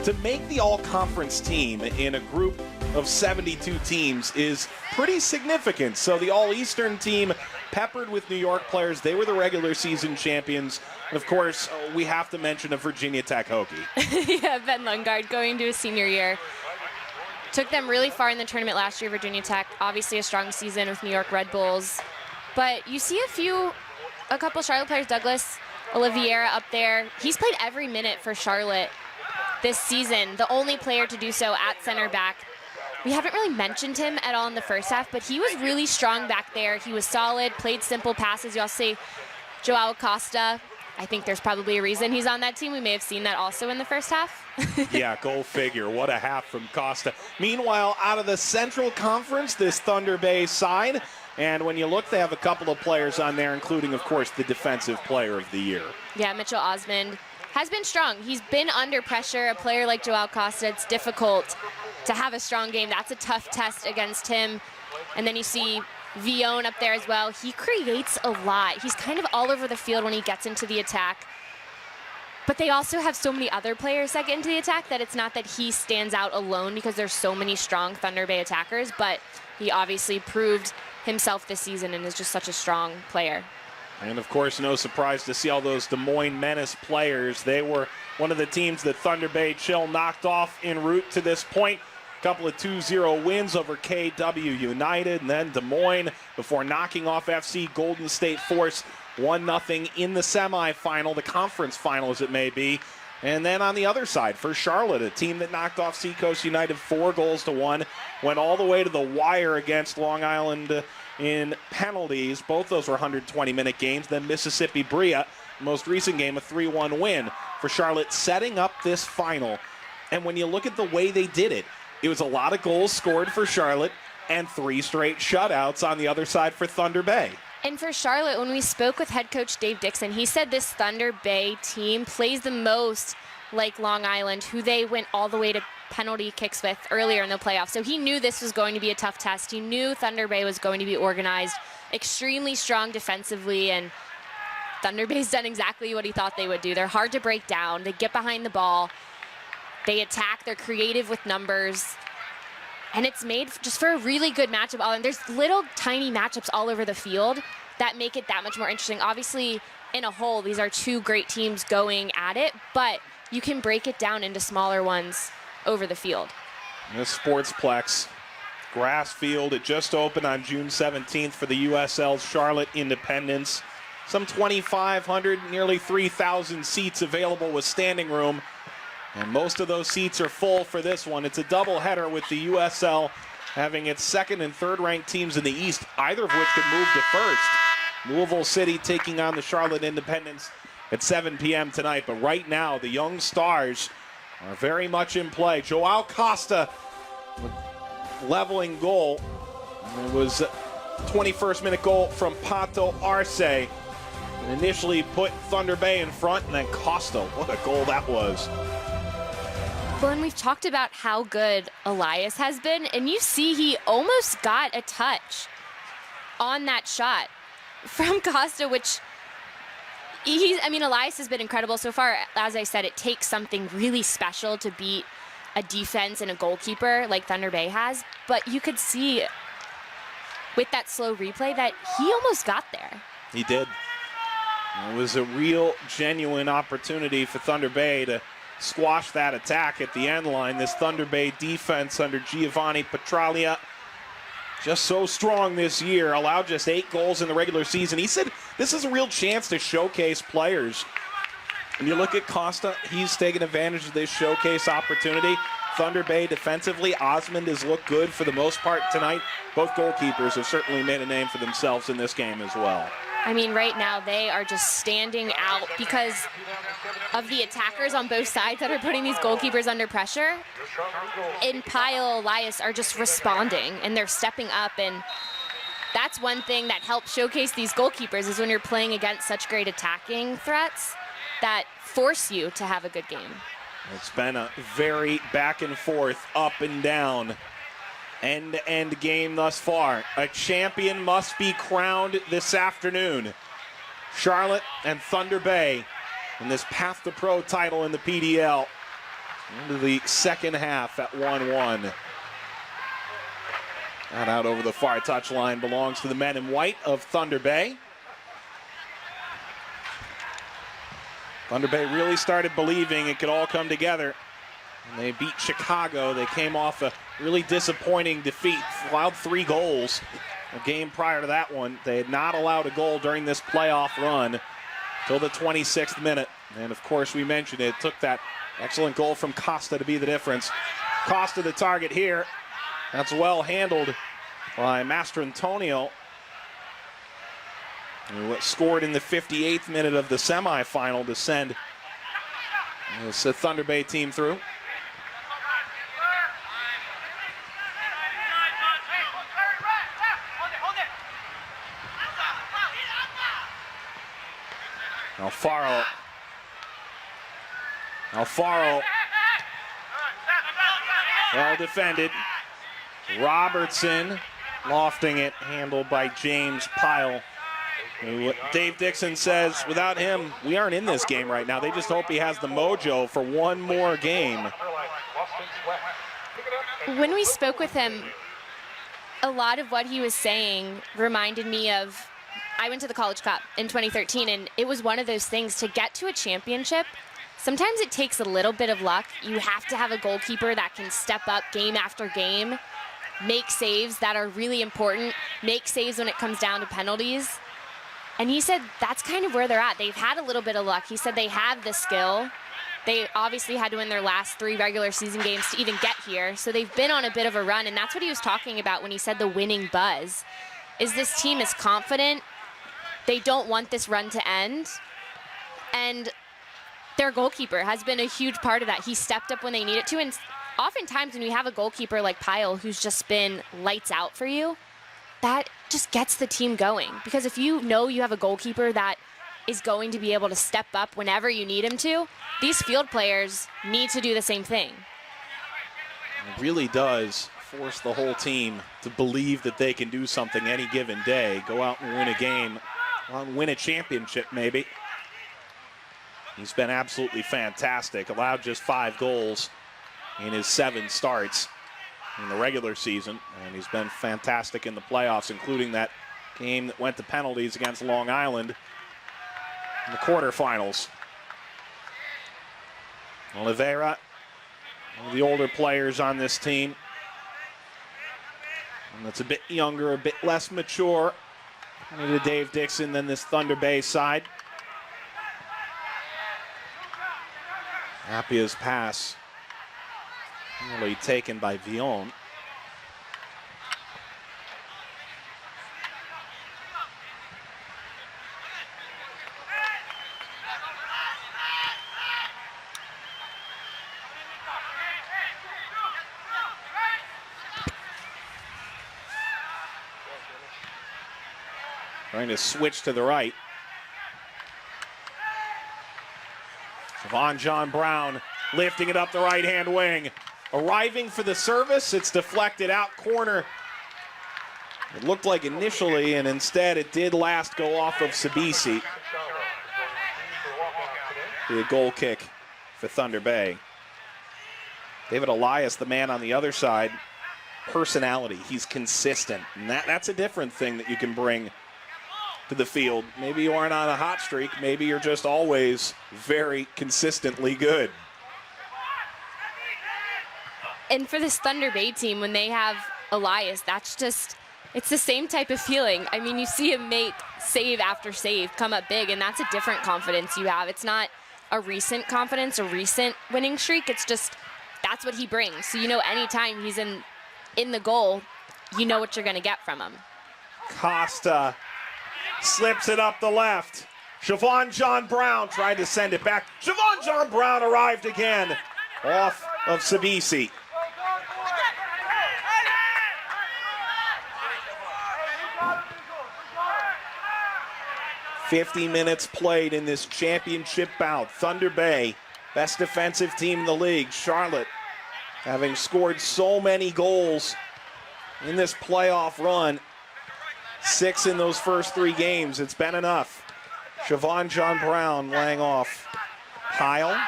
To make the all-conference team in a group of 72 teams is pretty significant. So the all-Eastern team, peppered with New York players, they were the regular season champions. And of course, we have to mention a Virginia Tech Hokie. Yeah, Ben Lundgaard going to his senior year. Took them really far in the tournament last year, Virginia Tech. Obviously a strong season with New York Red Bulls. But you see a couple Charlotte players, Douglas Oliveira up there. He's played every minute for Charlotte this season, the only player to do so at center back. We haven't really mentioned him at all in the first half, but he was really strong back there. He was solid, played simple passes. You also see Joao Costa. I think there's probably a reason he's on that team. We may have seen that also in the first half. Yeah, goal figure. What a half from Costa. Meanwhile, out of the Central Conference, this Thunder Bay side. And when you look, they have a couple of players on there, including, of course, the Defensive Player of the Year. Yeah, Mitchell Osmond has been strong. He's been under pressure. A player like Joao Costa, it's difficult to have a strong game. That's a tough test against him. And then you see Vion up there as well. He creates a lot. He's kind of all over the field when he gets into the attack. But they also have so many other players that get into the attack that it's not that he stands out alone because there's so many strong Thunder Bay attackers, but he obviously proved himself this season and is just such a strong player. And, of course, no surprise to see all those Des Moines Menace players. They were one of the teams that Thunder Bay Chill knocked off en route to this point. A couple of 2-0 wins over KW United and then Des Moines before knocking off FC Golden State Force 1-0 in the semifinal, the conference final as it may be. And then on the other side, for Charlotte, a team that knocked off Seacoast United 4-1, went all the way to the wire against Long Island in penalties. Both those were 120-minute games. Then Mississippi Bria, most recent game, a 3-1 win for Charlotte, setting up this final. And when you look at the way they did it, it was a lot of goals scored for Charlotte and 3 straight shutouts on the other side for Thunder Bay. And for Charlotte, when we spoke with head coach Dave Dixon, he said this Thunder Bay team plays the most like Long Island, who they went all the way to penalty kicks with earlier in the playoffs. So he knew this was going to be a tough test. He knew Thunder Bay was going to be organized, extremely strong defensively, and Thunder Bay's done exactly what he thought they would do. They're hard to break down. They get behind the ball. They attack. They're creative with numbers. And it's made just for a really good matchup. And there's little tiny matchups all over the field that make it that much more interesting. Obviously, in a whole, these are 2 great teams going at it, but you can break it down into smaller ones over the field. This Sportsplex grass field, it just opened on June 17th for the USL's Charlotte Independence. Some 2,500, nearly 3,000 seats available with standing room. And most of those seats are full for this one. It's a doubleheader with the USL having its 2nd and 3rd ranked teams in the East, either of which could move to first. Louisville City taking on the Charlotte Independence at 7 p.m. tonight. But right now, the young stars are very much in play. Joao Costa leveling goal. And it was a 21st minute goal from Pato Arce. Initially put Thunder Bay in front, and then Costa, what a goal that was. Well, and we've talked about how good Elias has been, and you see he almost got a touch on that shot from Costa, which Elias has been incredible so far. As I said, it takes something really special to beat a defense and a goalkeeper like Thunder Bay has, but you could see with that slow replay that he almost got there. He did. It was a real, genuine opportunity for Thunder Bay to squash that attack at the end line. This Thunder Bay defense under Giovanni Petralia, just so strong this year, allowed just 8 goals in the regular season. He said this is a real chance to showcase players. And you look at Costa, he's taken advantage of this showcase opportunity. Thunder Bay defensively, Osmond has looked good for the most part tonight. Both goalkeepers have certainly made a name for themselves in this game as well. I mean, right now they are just standing out because of the attackers on both sides that are putting these goalkeepers under pressure. And Pyle, Elias are just responding, and they're stepping up. And that's one thing that helps showcase these goalkeepers is when you're playing against such great attacking threats that force you to have a good game. It's been a very back and forth, up and down, end-to-end game thus far. A champion must be crowned this afternoon. Charlotte and Thunder Bay in this Path to Pro title in the PDL into the second half at 1-1. That out over the far touchline belongs to the men in white of Thunder Bay. Thunder Bay really started believing it could all come together. And they beat Chicago. They came off a really disappointing defeat, allowed 3 goals. A game prior to that one, they had not allowed a goal during this playoff run till the 26th minute. And of course, we mentioned it took that excellent goal from Costa to be the difference. Costa the target here. That's well handled by Mastrantonio, who scored in the 58th minute of the semifinal to send the Thunder Bay team through. Alfaro. Well defended. Robertson lofting it, handled by James Pyle. Dave Dixon says, without him, we aren't in this game right now. They just hope he has the mojo for one more game. When we spoke with him, a lot of what he was saying reminded me of, I went to the College Cup in 2013, and it was one of those things to get to a championship. Sometimes it takes a little bit of luck. You have to have a goalkeeper that can step up game after game, make saves that are really important, make saves when it comes down to penalties. And he said that's kind of where they're at. They've had a little bit of luck. He said they have the skill. They obviously had to win their last 3 regular season games to even get here. So they've been on a bit of a run, and that's what he was talking about when he said the winning buzz, is this team is confident. They don't want this run to end. And their goalkeeper has been a huge part of that. He stepped up when they needed to, and oftentimes when you have a goalkeeper like Pyle who's just been lights out for you, that just gets the team going. Because if you know you have a goalkeeper that is going to be able to step up whenever you need him to, these field players need to do the same thing. It really does force the whole team to believe that they can do something any given day, go out and win a game, win a championship maybe. He's been absolutely fantastic, allowed just 5 goals in his 7 starts in the regular season, and he's been fantastic in the playoffs, including that game that went to penalties against Long Island in the quarterfinals. Oliveira, one of the older players on this team, and that's a bit younger, a bit less mature to Dave Dixon than this Thunder Bay side. Appia's pass nearly taken by Villon. Trying to switch to the right. Siobhan John Brown lifting it up the right-hand wing. Arriving for the service, it's deflected out corner. It looked like initially, and instead it did last go off of Sabisi. The goal kick for Thunder Bay. David Elias, the man on the other side, personality. He's consistent, and that's a different thing that you can bring to the field. Maybe you aren't on a hot streak. Maybe you're just always very consistently good. And for this Thunder Bay team, when they have Elias, that's just, it's the same type of feeling. I mean, you see him make save after save, come up big, and that's a different confidence you have. It's not a recent confidence, a recent winning streak. It's just, that's what he brings. So you know anytime he's in the goal, you know what you're going to get from him. Costa slips it up the left. Siobhan John Brown tried to send it back. Siobhan John Brown arrived again off of Sabisi. 50 minutes played in this championship bout. Thunder Bay, best defensive team in the league. Charlotte, having scored so many goals in this playoff run, 6 in those first 3 games. It's been enough. Siobhan John Brown laying off Kyle.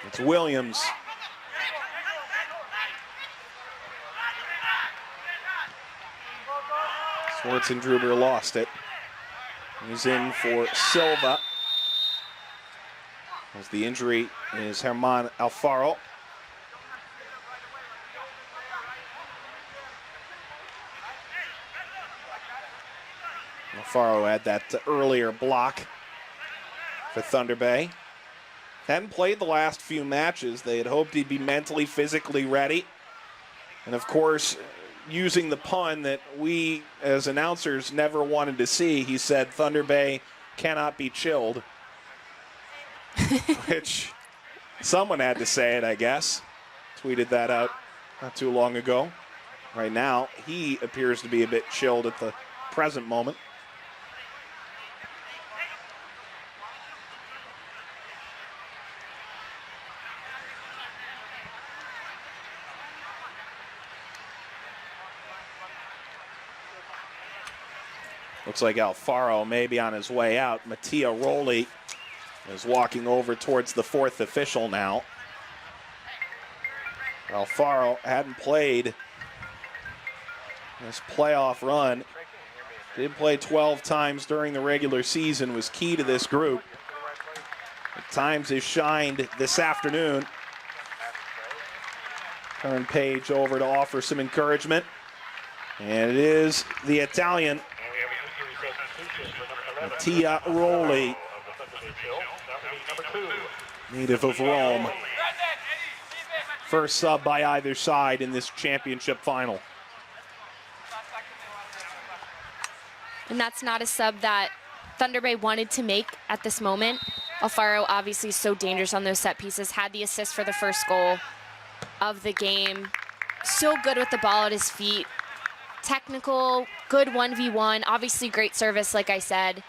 It's Williams. Schwartzendruber lost it. He's in for Silva. As the injury is Herman Alfaro. Alfaro had that earlier block for Thunder Bay. Hadn't played the last few matches. They had hoped he'd be mentally, physically ready. And of course, using the pun that we as announcers never wanted to see, he said Thunder Bay cannot be chilled. Which someone had to say it, I guess. Tweeted that out not too long ago. Right now, he appears to be a bit chilled at the present moment. Looks like Alfaro may be on his way out. Mattia Rowley is walking over towards the 4th official now. Alfaro hadn't played this playoff run. Did play 12 times during the regular season, was key to this group. At times has shined this afternoon. Turn page over to offer some encouragement. And it is the Italian, Mattia Rowley, native of Rome. First sub by either side in this championship final. And that's not a sub that Thunder Bay wanted to make at this moment. Alfaro obviously so dangerous on those set pieces, had the assist for the first goal of the game. So good with the ball at his feet. Technical, good 1v1, obviously great service, like I said.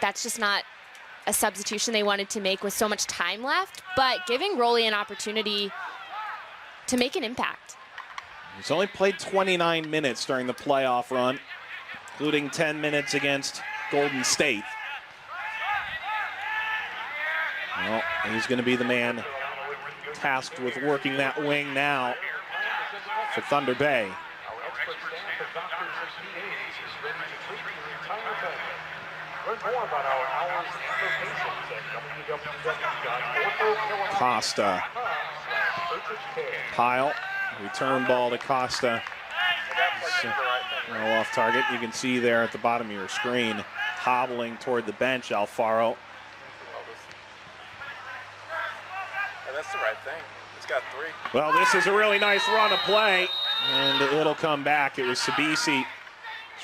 That's just not a substitution they wanted to make with so much time left, but giving Rowley an opportunity to make an impact. He's only played 29 minutes during the playoff run, including 10 minutes against Golden State. Well, he's going to be the man tasked with working that wing now for Thunder Bay. Costa. Pyle. Return ball to Costa. Off target. You can see there at the bottom of your screen, hobbling toward the bench, Alfaro. That's the right thing. He's got 3. Well, this is a really nice run of play, and it'll come back. It was Sabisi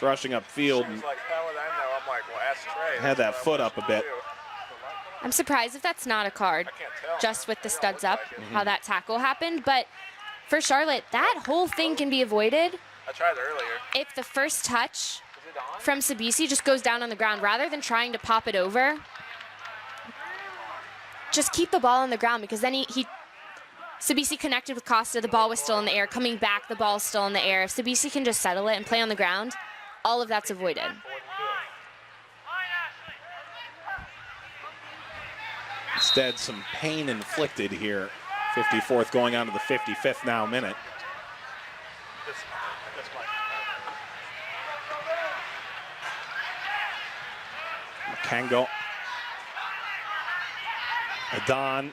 rushing upfield and like, how would I know? I'm like, well, ask Trey. had that foot up a bit. I'm surprised if that's not a card, just with the studs up, how that tackle happened. But for Charlotte, that whole thing can be avoided. I tried earlier. If the first touch from Sabisi just goes down on the ground, rather than trying to pop it over, just keep the ball on the ground, because then Sabisi connected with Costa, the ball was still in the air. Coming back, the ball's still in the air. If Sabisi can just settle it and play on the ground, all of that's avoided. Instead, some pain inflicted here. 54th going on to the 55th now minute. Kango. Adon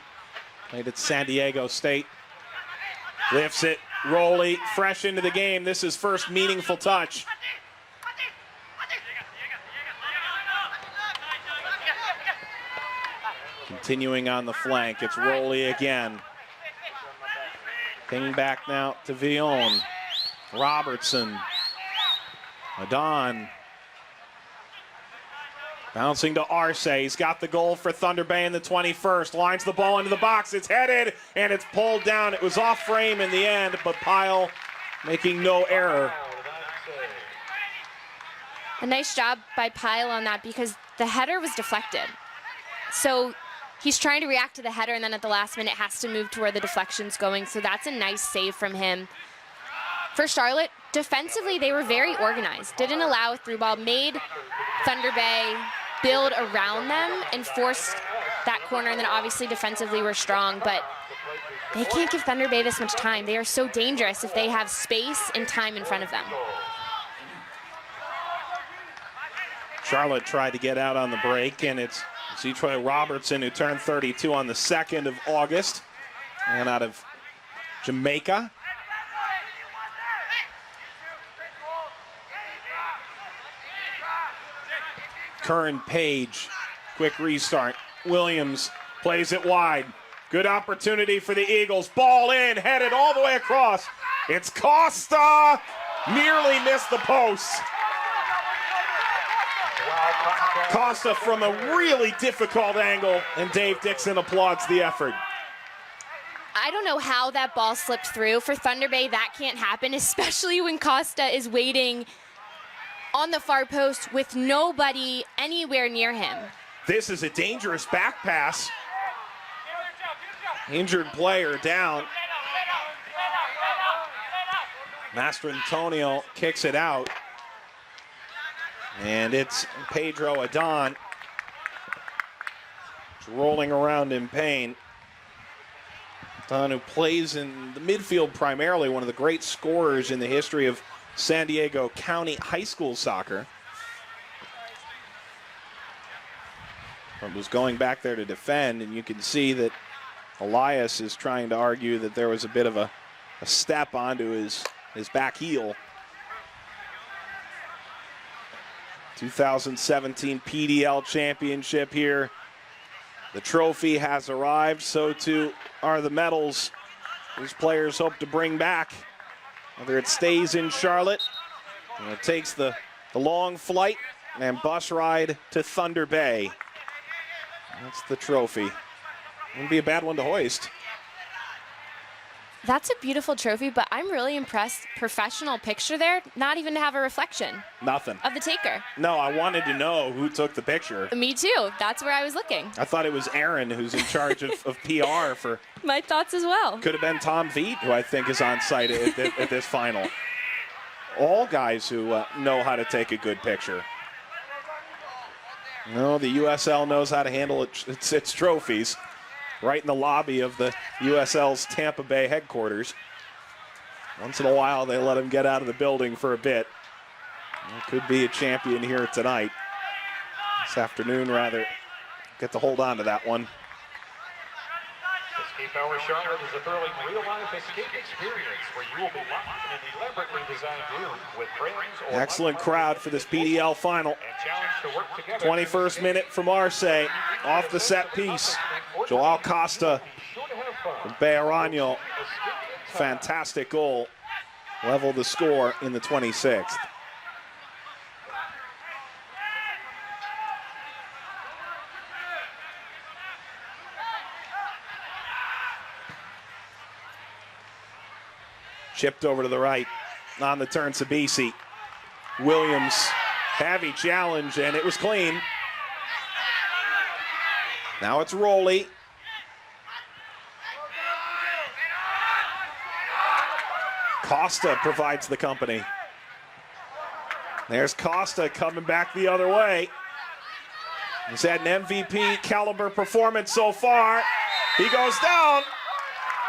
played at San Diego State. Lifts it. Rowley fresh into the game. This is first meaningful touch. Continuing on the flank, it's Rowley again. Ping back now to Villon. Robertson. Adon. Bouncing to Arce. He's got the goal for Thunder Bay in the 21st. Lines the ball into the box. It's headed, and it's pulled down. It was off frame in the end, but Pyle making no error. A nice job by Pyle on that because the header was deflected. So he's trying to react to the header, and then at the last minute has to move to where the deflection's going. So that's a nice save from him. For Charlotte, defensively, they were very organized. Didn't allow a through ball, made Thunder Bay build around them and forced that corner, and then obviously defensively were strong, but they can't give Thunder Bay this much time. They are so dangerous if they have space and time in front of them. Charlotte tried to get out on the break, and it's Troy Robertson, who turned 32 on the 2nd of August, and out of Jamaica. Curran Page, quick restart. Williams plays it wide. Good opportunity for the Eagles. Ball in, headed all the way across. It's Costa. Nearly missed the post. Costa from a really difficult angle, and Dave Dixon applauds the effort. I don't know how that ball slipped through. For Thunder Bay, that can't happen, especially when Costa is waiting on the far post with nobody anywhere near him. This is a dangerous back pass. Injured player down. Master Antonio kicks it out. And it's Pedro Adon. He's rolling around in pain. Adon, who plays in the midfield primarily, one of the great scorers in the history of San Diego County high school soccer. Was going back there to defend, and you can see that Elias is trying to argue that there was a bit of a step onto his back heel. 2017 PDL championship here. The trophy has arrived, so too are the medals these players hope to bring back. Whether it stays in Charlotte, and it takes the long flight and bus ride to Thunder Bay. That's the trophy. Wouldn't be a bad one to hoist. That's a beautiful trophy, but I'm really impressed. Professional picture there, not even to have a reflection. Nothing. Of the taker. No, I wanted to know who took the picture. Me too. That's where I was looking. I thought it was Aaron, who's in charge of PR for. My thoughts as well. Could have been Tom Veet, who I think is on site at this final. All guys who know how to take a good picture. No, the USL knows how to handle its trophies. Right in the lobby of the USL's Tampa Bay headquarters. Once in a while, they let him get out of the building for a bit. There could be a champion here tonight. This afternoon, rather. Get to hold on to that one. Escape Hour Charlotte is a thrilling real-life escape experience where you will be locked in an elaborately designed room with friends or excellent crowd for this PDL final. and challenged to work together. 21st minute for Marseille. Off the set piece. Joao Costa from Bejarano. Fantastic goal. Leveled the score in the 26th. Chipped over to the right. On the turn, Sabisi. Williams, heavy challenge, and it was clean. Now it's Rowley. Costa provides the company. There's Costa coming back the other way. He's had an MVP caliber performance so far. He goes down.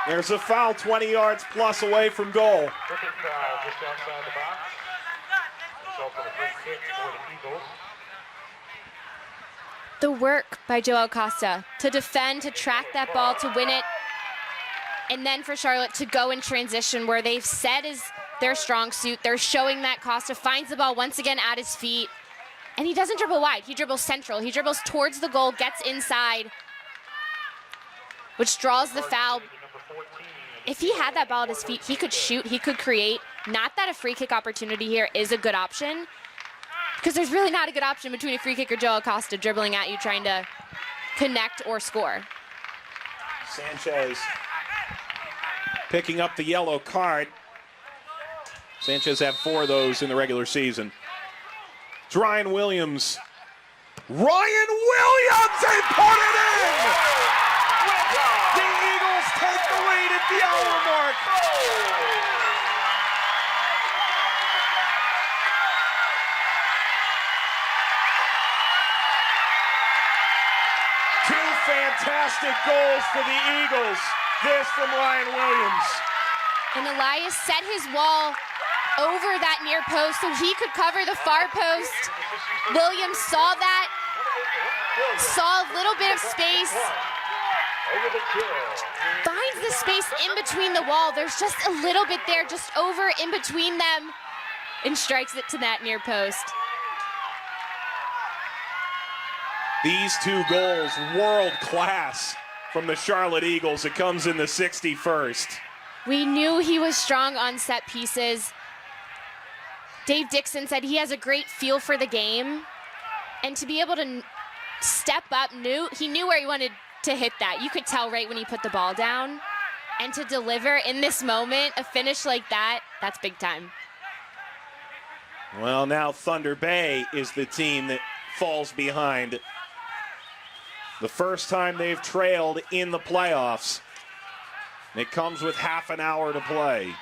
There's a foul 20 yards plus away from goal. Cricket foul just outside the box. Result of a free kick for the Eagles. The work by Joao Costa to defend, to track that ball, to win it, and then for Charlotte to go in transition where they've said is their strong suit. They're showing that Costa finds the ball once again at his feet, and he doesn't dribble wide. He dribbles central. He dribbles towards the goal, gets inside, which draws the foul. If he had that ball at his feet, he could shoot, he could create. Not that a free kick opportunity here is a good option, because there's really not a good option between a free kick or Joao Costa dribbling at you trying to connect or score. Sanchez picking up the yellow card. Sanchez had 4 of those in the regular season. It's Ryan Williams. Ryan Williams, they put it in! The Eagles take the lead at the hour mark. Two fantastic goals for the Eagles. This from Ryan Williams. And Elias set his wall over that near post so he could cover the far post. Williams saw that, saw a little bit of space, finds the space in between the wall. There's just a little bit there, just over in between them, and strikes it to that near post. These two goals, world class from the Charlotte Eagles. It comes in the 61st. We knew he was strong on set pieces. Dave Dixon said he has a great feel for the game, and to be able to step up, he knew where he wanted to hit that. You could tell right when he put the ball down, and to deliver in this moment, a finish like that, that's big time. Well, now Thunder Bay is the team that falls behind. The first time they've trailed in the playoffs. It comes with half an hour to play.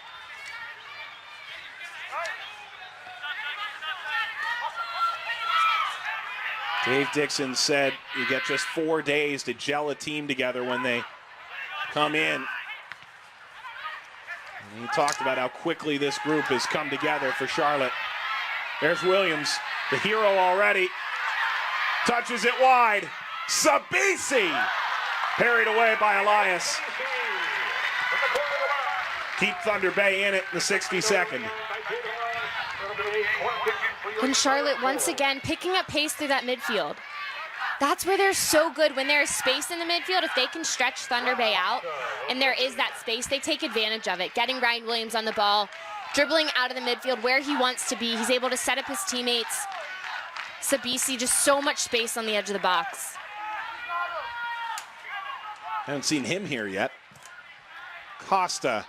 Dave Dixon said you get just 4 days to gel a team together when they come in. And he talked about how quickly this group has come together for Charlotte. There's Williams, the hero already. Touches it wide. Sabisi parried away by Elias. Keep Thunder Bay in it in the 62nd. And Charlotte once again picking up pace through that midfield. That's where they're so good. When there is space in the midfield, if they can stretch Thunder Bay out and there is that space, they take advantage of it. Getting Ryan Williams on the ball, dribbling out of the midfield where he wants to be. He's able to set up his teammates. Sabisi, just so much space on the edge of the box. Haven't seen him here yet. Costa.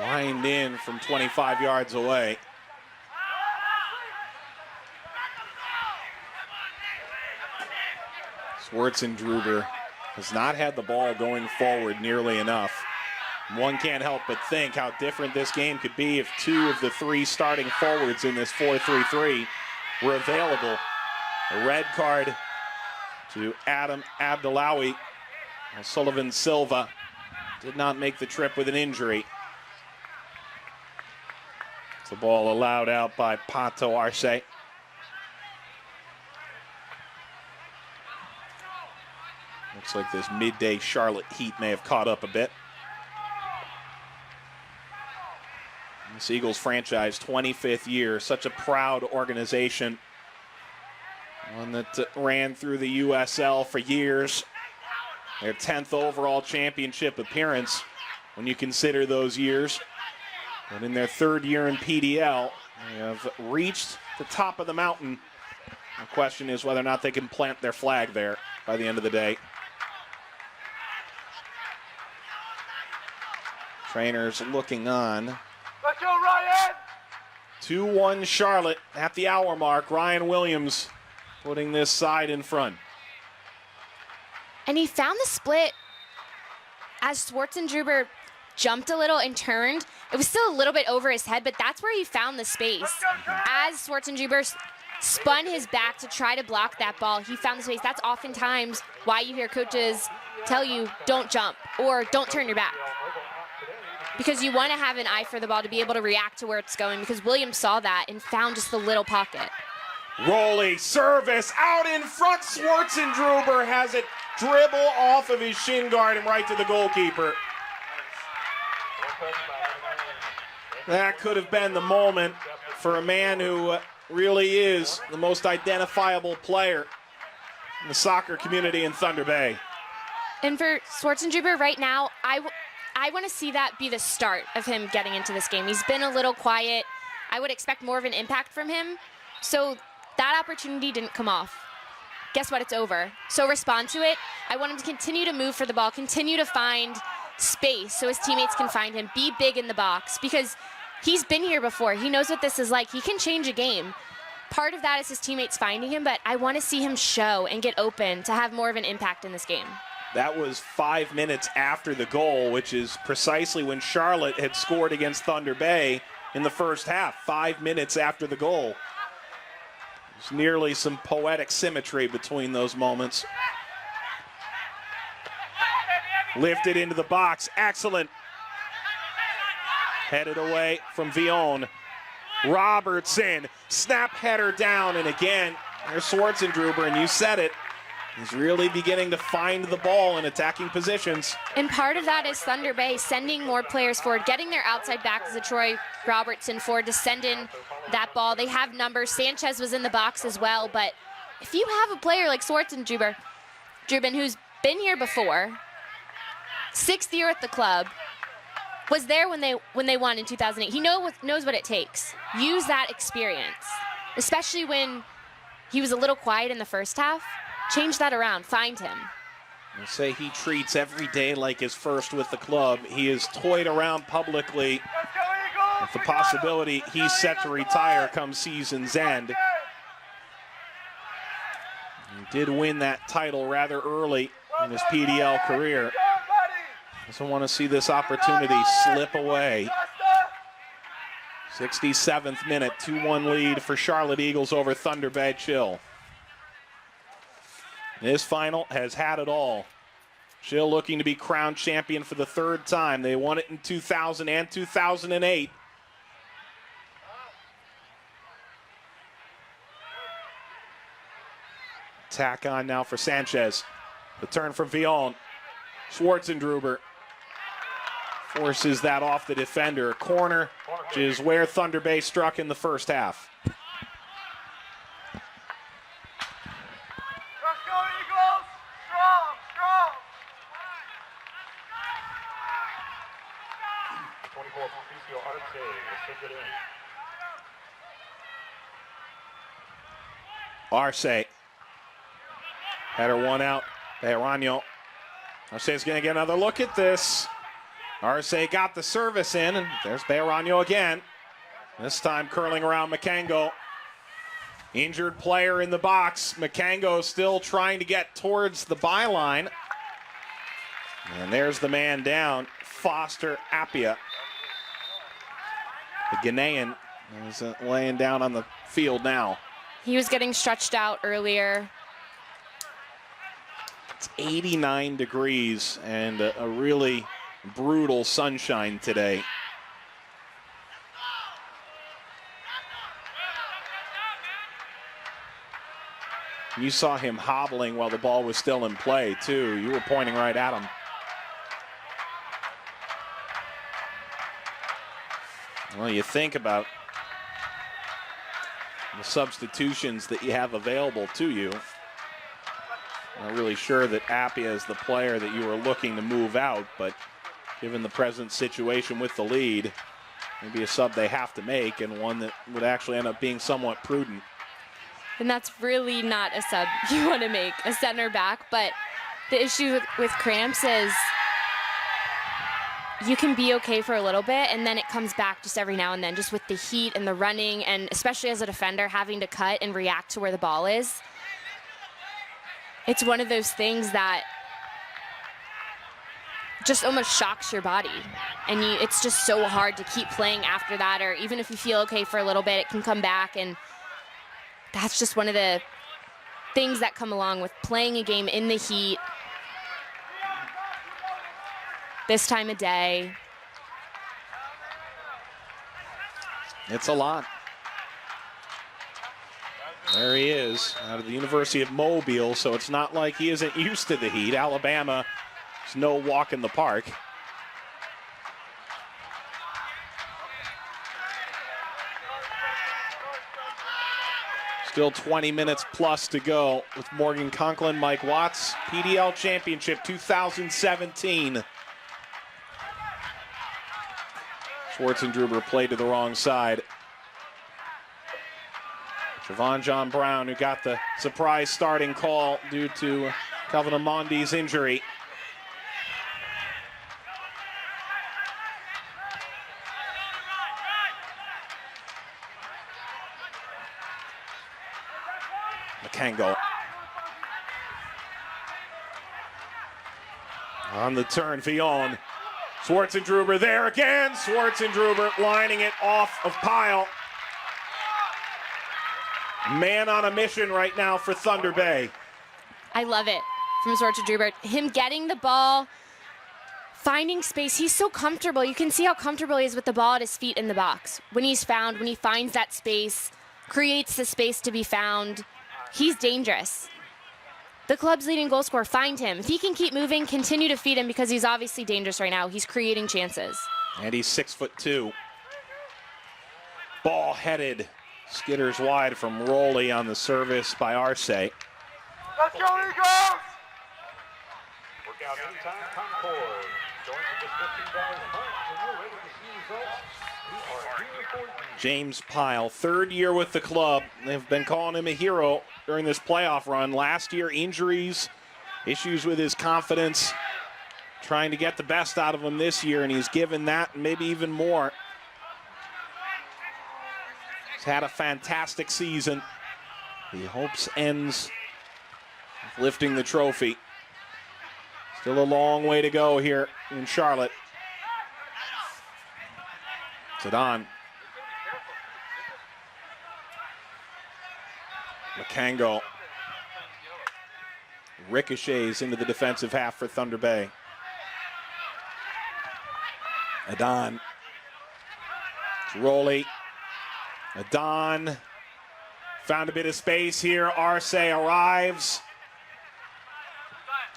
Lined in from 25 yards away. Schwarzenegger has not had the ball going forward nearly enough. One can't help but think how different this game could be if two of the three starting forwards in this 4-3-3 were available. A red card to Adam Abdullawi. Sullivan Silva did not make the trip with an injury. It's the ball allowed out by Pato Arce. Looks like this midday Charlotte heat may have caught up a bit. This Eagles franchise, 25th year, such a proud organization. One that ran through the USL for years. Their 10th overall championship appearance when you consider those years. But in their third year in PDL, they have reached the top of the mountain. The question is whether or not they can plant their flag there by the end of the day. Trainers looking on. Let's go, Ryan! 2-1 Charlotte at the hour mark. Ryan Williams putting this side in front. And he found the split as Schwarzenegger jumped a little and turned. It was still a little bit over his head, but that's where he found the space. As Schwarzenegger spun his back to try to block that ball, he found the space. That's oftentimes why you hear coaches tell you don't jump or don't turn your back. Because you want to have an eye for the ball to be able to react to where it's going, because Williams saw that and found just the little pocket. Rolly service out in front. Schwarzenegger has it dribble off of his shin guard and right to the goalkeeper. That could have been the moment for a man who really is the most identifiable player in the soccer community in Thunder Bay. And for Schwarzenegger right now, I want to see that be the start of him getting into this game. He's been a little quiet. I would expect more of an impact from him. So that opportunity didn't come off. Guess what? It's over. So respond to it. I want him to continue to move for the ball, continue to find space so his teammates can find him, be big in the box, because He's been here before. He knows what this is like. He can change a game. Part of that is his teammates finding him, but I want to see him show and get open to have more of an impact in this game. That was 5 minutes after the goal, which is precisely when Charlotte had scored against Thunder Bay in the first half. 5 minutes after the goal. There's nearly some poetic symmetry between those moments. Lifted into the box. Excellent. Headed away from Vion. Robertson. Snap header down. And again, there's Schwartzendruber, and you said it. He's really beginning to find the ball in attacking positions. And part of that is Thunder Bay sending more players forward, getting their outside backs, the Troy Robertson forward, to send in that ball. They have numbers. Sanchez was in the box as well. But if you have a player like Schwartzendruber, who's been here before, 6th year at the club, was there when they won in 2008. He knows what it takes. Use that experience, especially when he was a little quiet in the first half. Change that around. Find him. I say he treats every day like his first with the club. He has toyed around publicly with the possibility he's set to retire come season's end. He did win that title rather early in his PDL career. Doesn't want to see this opportunity slip away. 67th minute, 2-1 lead for Charlotte Eagles over Thunder Bay Chill. This final has had it all. Chill looking to be crowned champion for the 3rd time. They won it in 2000 and 2008. Tack on now for Sanchez. The turn from Vion. Schwartzendruber forces that off the defender. Corner, which is where Thunder Bay struck in the first half. Arce. Header one out. Bejarano. Arce's going to get another look at this. Arce got the service in, and there's Bejarano again. This time curling around Makango. Injured player in the box. Makango still trying to get towards the byline. And there's the man down, Foster Appiah. The Ghanaian is laying down on the field now. He was getting stretched out earlier. It's 89 degrees and a really brutal sunshine today. You saw him hobbling while the ball was still in play, too. You were pointing right at him. Well, you think about the substitutions that you have available to you. I'm not really sure that Appiah is the player that you were looking to move out, but given the present situation with the lead, maybe a sub they have to make, and one that would actually end up being somewhat prudent. And that's really not a sub you want to make, a center back. But the issue with cramps is you can be okay for a little bit, and then it comes back just every now and then, just with the heat and the running, and especially as a defender, having to cut and react to where the ball is. It's one of those things that just almost shocks your body. And it's just so hard to keep playing after that, or even if you feel okay for a little bit, it can come back. And that's just one of the things that come along with playing a game in the heat this time of day. It's a lot. There he is, out of the University of Mobile, so it's not like he isn't used to the heat. Alabama, it's no walk in the park. Still 20 minutes plus to go with Morgan Conklin, Mike Watts, PDL Championship 2017. Schwartzendruber played to the wrong side. Javon John Brown, who got the surprise starting call due to Calvin Amondi's injury. Makengo. On the turn, Fillon. Schwartzendruber there again. Schwartzendruber lining it off of Pyle. Man on a mission right now for Thunder Bay. I love it from Schwartzendruber. Him getting the ball, finding space. He's so comfortable. You can see how comfortable he is with the ball at his feet in the box. When he finds that space, creates the space to be found, he's dangerous. The club's leading goal scorer, find him. If he can keep moving, continue to feed him because he's obviously dangerous right now. He's creating chances. And he's 6'2". Ball headed. Skitters wide from Rowley on the service by Arce. Let's go, Eagles! Work out anytime, Concord. Going for just $15 a month. When you're ready to see results, we are here for you. James Pyle, third year with the club. They've been calling him a hero during this playoff run. Last year, injuries, issues with his confidence, trying to get the best out of him this year, and he's given that and maybe even more. He's had a fantastic season. He hopes ends with lifting the trophy. Still a long way to go here in Charlotte. Zidane. Makengo ricochets into the defensive half for Thunder Bay. Adon. Rowley. Adon found a bit of space here. Arce arrives.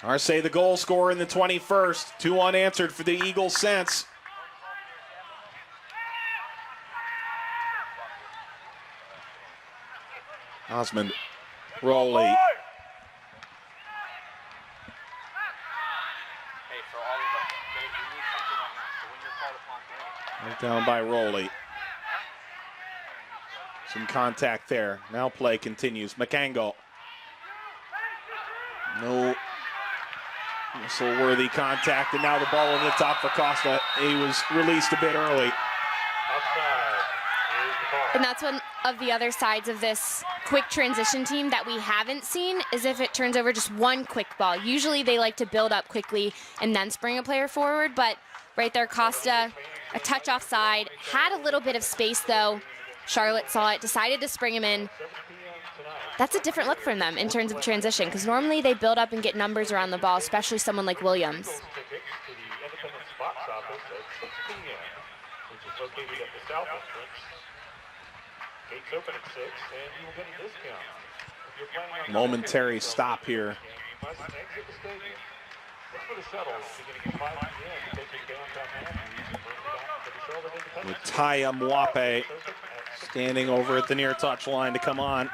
Arce, the goal scorer in the 21st. 2 unanswered for the Eagles since. Osmond. Rowley. Hey, for all of us, we need something like that. So when you're called upon, Right down by Rowley. Some contact there. Now play continues. Makengo. No whistle-worthy contact, and now the ball over the top for Costa. He was released a bit early. Outside is the ball. And that's one of the other sides of this quick transition team that we haven't seen, is if it turns over just one quick ball. Usually they like to build up quickly and then spring a player forward, but right there, Costa, a touch offside, had a little bit of space though. Charlotte saw it, decided to spring him in. That's a different look from them in terms of transition, because normally they build up and get numbers around the ball, especially someone like Williams. Tickets to the Independence box office at 6 p.m., which is located at the south entrance. Gates open at 6, and you will get a discount. If you're planning on Momentary stop here. you must exit the stadium. Look for the shuttle beginning at 5 p.m. to take you downtown Matthews and bring you back to the Charlotte Independence. With Taya Mwape standing over at the near touch line to come on.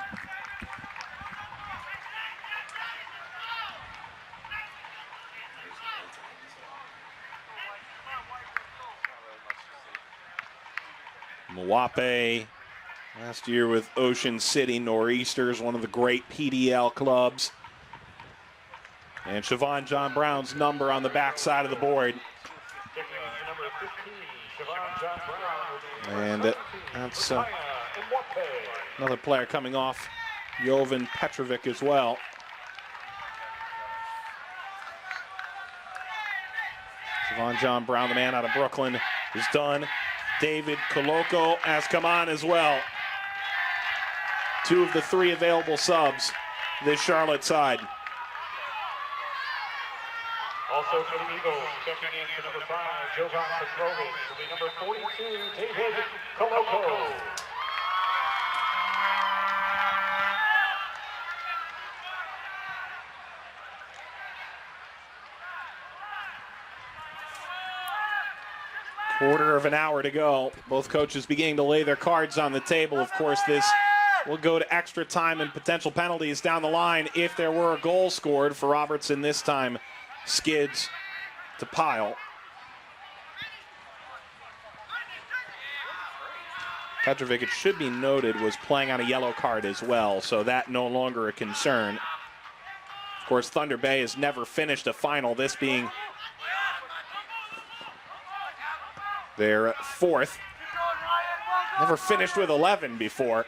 Mwape, last year with Ocean City Nor'easters, one of the great PDL clubs. And Siobhan John Brown's number on the back side of the board. Checking in number 15, Siobhan John Brown. And that's Taya Mwape. another player coming off Jovan Petrovic as well. Siobhan John Brown, the man out of Brooklyn, is done. David Koloko has come on as well. 2 of the 3 available subs this Charlotte side. Also for the Eagles, checking in for number 5, Jovan Petrovic. Will be number 42, David Koloko. Quarter of an hour to go. Both coaches beginning to lay their cards on the table. Of course, this will go to extra time and potential penalties down the line if there were a goal scored for Robertson. This time skids to Pyle. Petrovic, it should be noted, was playing on a yellow card as well, so that no longer a concern. Of course, Thunder Bay has never finished a final, this being their 4th. Never finished with 11 before.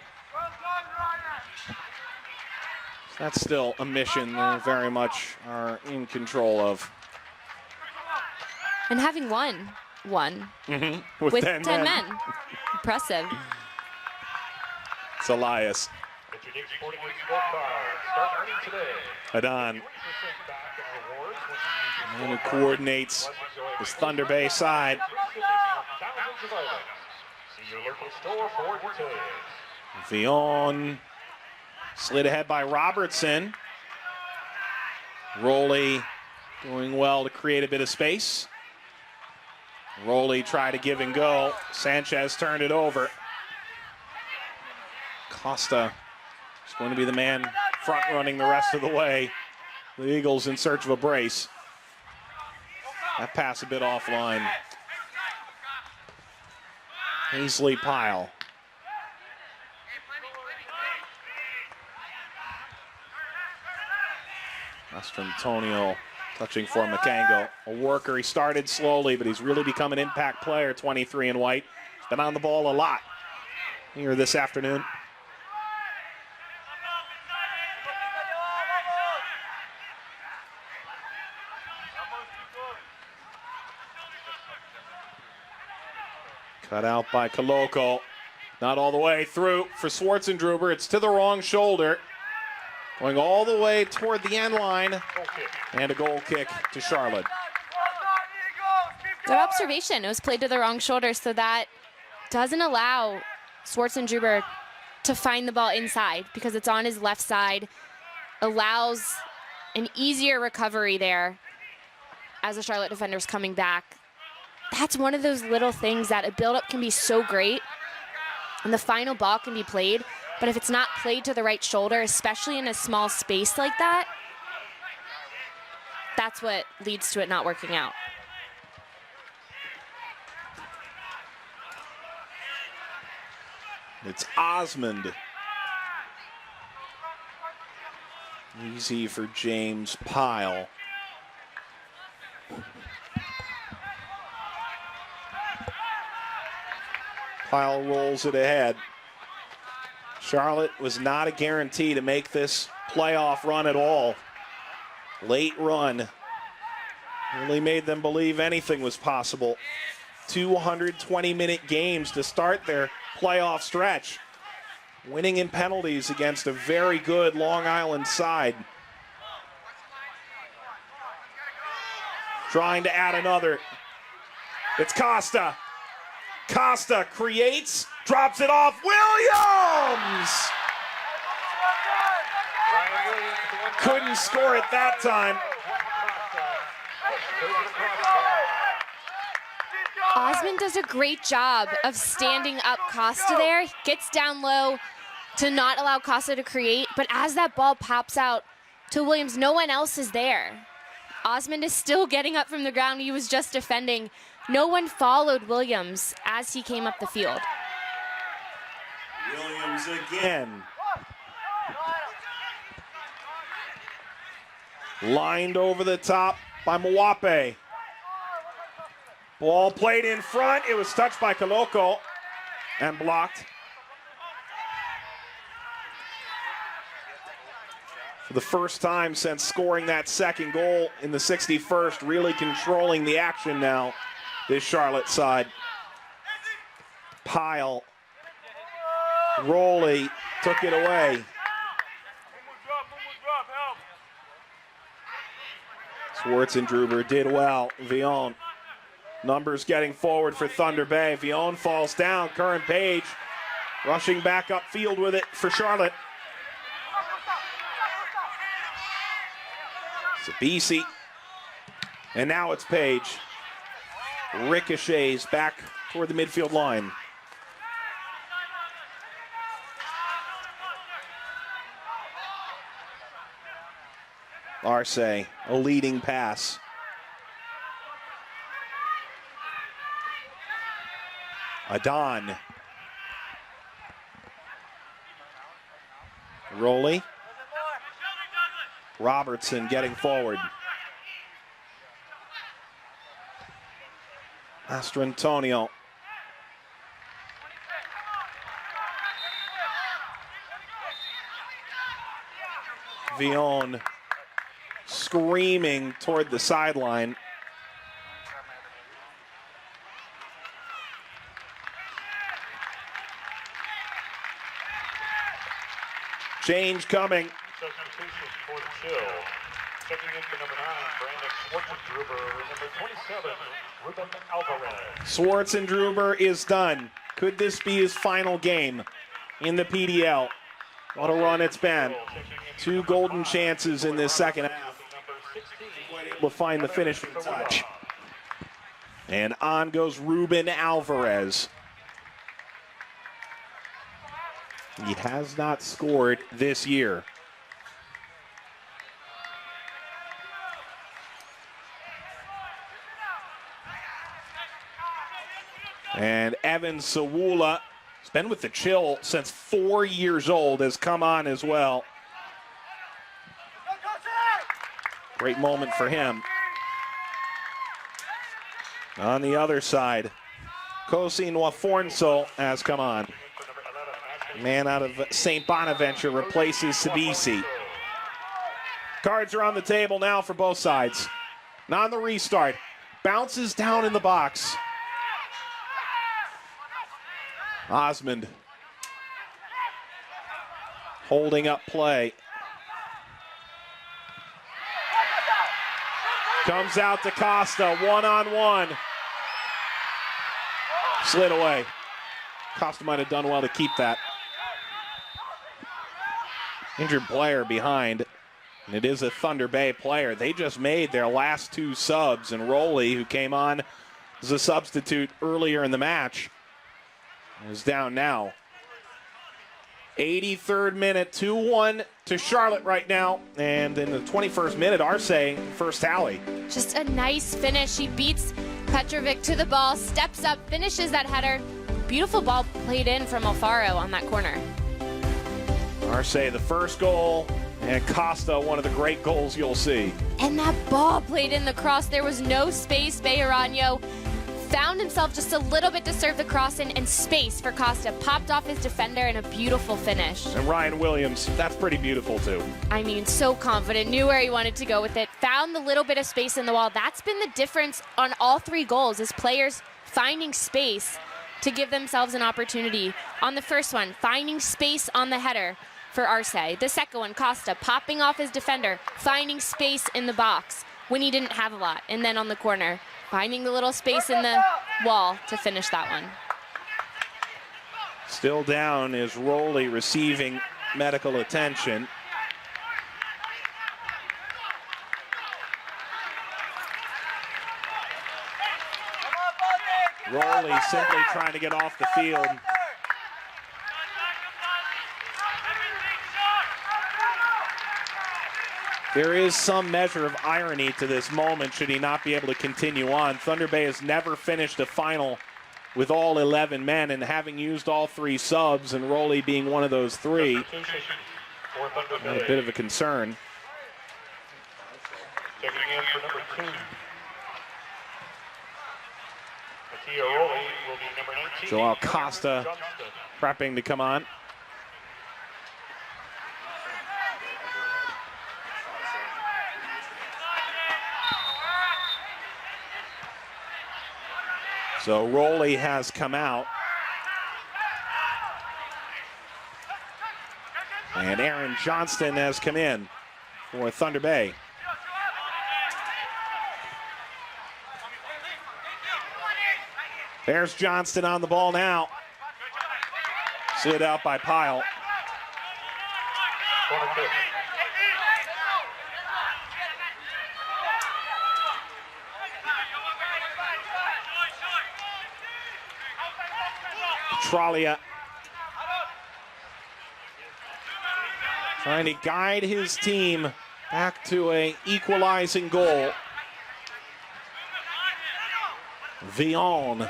That's still a mission they very much are in control of. And having won one With 10 men. Impressive. It's Elias. The unique sporting goods scorecard start earning today. Adon, 20% back in rewards when you use your and who scorecard. coordinates Plus enjoy his Thunder Bay side. free shipping on thousands of items. See your local store for details. Vion slid ahead by Robertson. Rowley doing well to create a bit of space. Rowley tried to give and go. Sanchez turned it over. Costa is going to be the man front running the rest of the way. The Eagles in search of a brace. That pass a bit offline. Ainsley Pyle. Antonio touching for Makango. A worker. He started slowly, but he's really become an impact player, 23 in white. He's been on the ball a lot here this afternoon. Cut out by Koloko. Not all the way through for Schwartzendruber. It's to the wrong shoulder. Going all the way toward the end line. And a goal kick to Charlotte. Good observation. It was played to the wrong shoulder, so that doesn't allow Schwartzendruber to find the ball inside because it's on his left side. Allows an easier recovery there as the Charlotte defender's coming back. That's one of those little things that a build-up can be so great and the final ball can be played, but if it's not played to the right shoulder, especially in a small space like that, that's what leads to it not working out. It's Osmond. Easy for James Pyle. Pyle rolls it ahead. Charlotte was not a guarantee to make this playoff run at all. Late run really made them believe anything was possible. 220-minute games to start their playoff stretch. Winning in penalties against a very good Long Island side. Trying to add another. It's Costa. Costa creates, drops it off. Williams! Couldn't score it that time. Osmond does a great job of standing up Costa there. He gets down low to not allow Costa to create, but as that ball pops out to Williams, no one else is there. Osmond is still getting up from the ground. He was just defending. No one followed Williams as he came up the field. Williams again. Lined over the top by Mwape. Ball played in front. It was touched by Koloko and blocked. For the first time since scoring that second goal in the 61st, really controlling the action now, this Charlotte side. Pyle. Rowley took it away. Schwartzendruber did well. Vion. Numbers getting forward for Thunder Bay. Vion falls down. Curran Page rushing back upfield with it for Charlotte. Sabisi. And now it's Page. Ricochets back toward the midfield line. Arce, a leading pass. Adon. Rowley. Robertson getting forward. Antonio. Villon screaming toward the sideline. Change coming. Substitution for the Chill. Checking in for number 9, Brandon Schwartzendruber. Number 27, Ruben Alvarez. Schwartzendruber is done. Could this be his final game in the PDL? What a run it's been. 2 golden chances in this second half. We'll find the finishing touch. And on goes Ruben Alvarez. He has not scored this year. And Evan Sawula, has been with the Chill since 4 years old, has come on as well. Great moment for him. On the other side, Kosi Nwafornso has come on. Man out of St. Bonaventure replaces Sabisi. Cards are on the table now for both sides. Now on the restart. Bounces down in the box. Osmond holding up play. Comes out to Costa, one-on-one. Slid away. Costa might have done well to keep that. Injured player behind, and it is a Thunder Bay player. They just made their last 2 subs, and Rowley, who came on as a substitute earlier in the match, is down now. 83rd minute, 2-1 to Charlotte right now. And in the 21st minute, Arce, first tally. Just a nice finish. He beats Petrovic to the ball, steps up, finishes that header. Beautiful ball played in from Alfaro on that corner. Arce, the first goal, and Costa, one of the great goals you'll see. And that ball played in the cross. There was no space. Bejarano found himself just a little bit to serve the cross in, and space for Costa. Popped off his defender, and a beautiful finish. And Ryan Williams, that's pretty beautiful too. I mean, so confident, knew where he wanted to go with it, found the little bit of space in the wall. That's been the difference on all 3 goals, is players finding space to give themselves an opportunity. On the first one, finding space on the header for Arce. The second one, Costa popping off his defender, finding space in the box when he didn't have a lot. And then on the corner, finding the little space in the wall to finish that one. Still down is Rowley receiving medical attention. Rowley simply trying to get off the field. There is some measure of irony to this moment should he not be able to continue on. Thunder Bay has never finished a final with all 11 men, and having used all 3 subs, and Rowley being one of those 3, a bit of a concern. Checking in for number 2. Mattia Rowley will be number 19. Joel Costa prepping to come on. So Rowley has come out. And Aaron Johnston has come in for Thunder Bay. There's Johnston on the ball now. Slid out by Pyle. Petralia trying to guide his team back to an equalizing goal. Villon.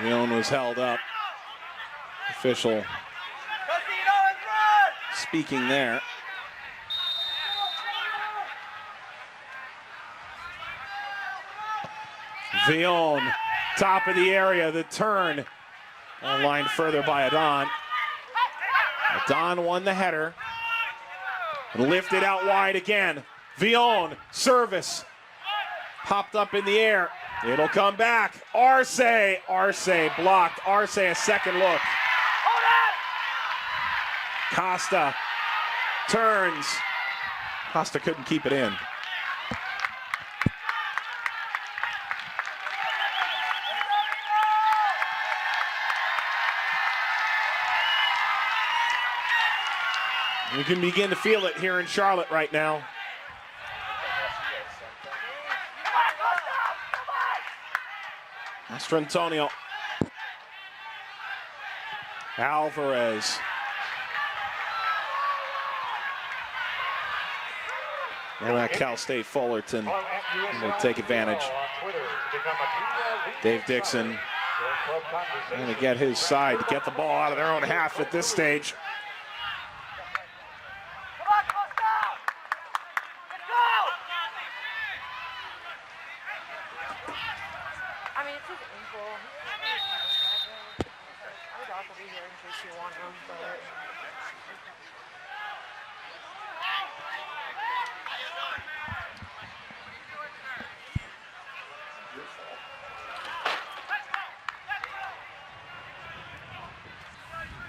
Villon was held up. Official speaking there. Villon, top of the area, the turn Lined further by Adon. Adon won the header. And lifted out wide again. Villon, service. Popped up in the air. It'll come back. Arce blocked. Arce a second look. Costa turns. Costa couldn't keep it in. You can begin to feel it here in Charlotte right now. Mastrantonio. Alvarez. And that Cal State Fullerton will take advantage. Dave Dixon going to get his side to get the ball out of their own half at this stage.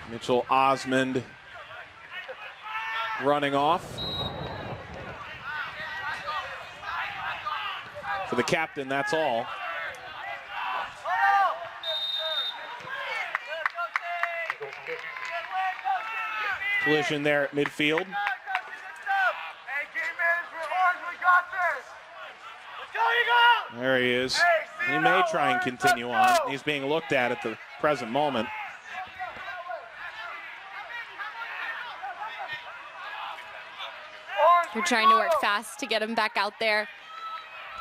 Mitchell Osmond running off. For the captain, that's all. Collision there at midfield. There he is. He may try and continue on. He's being looked at the present moment. They're trying to work fast to get him back out there.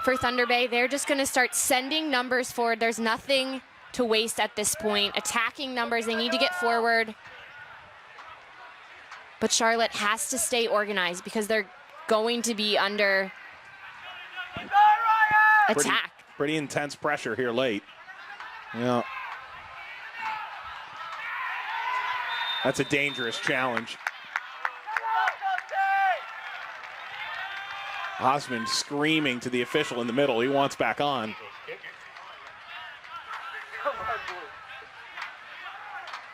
For Thunder Bay, they're just going to start sending numbers forward. There's nothing to waste at this point. Attacking numbers, they need to get forward. But Charlotte has to stay organized because they're going to be under attack. Pretty intense pressure here late. Yeah. That's a dangerous challenge. Osmond screaming to the official in the middle. He wants back on.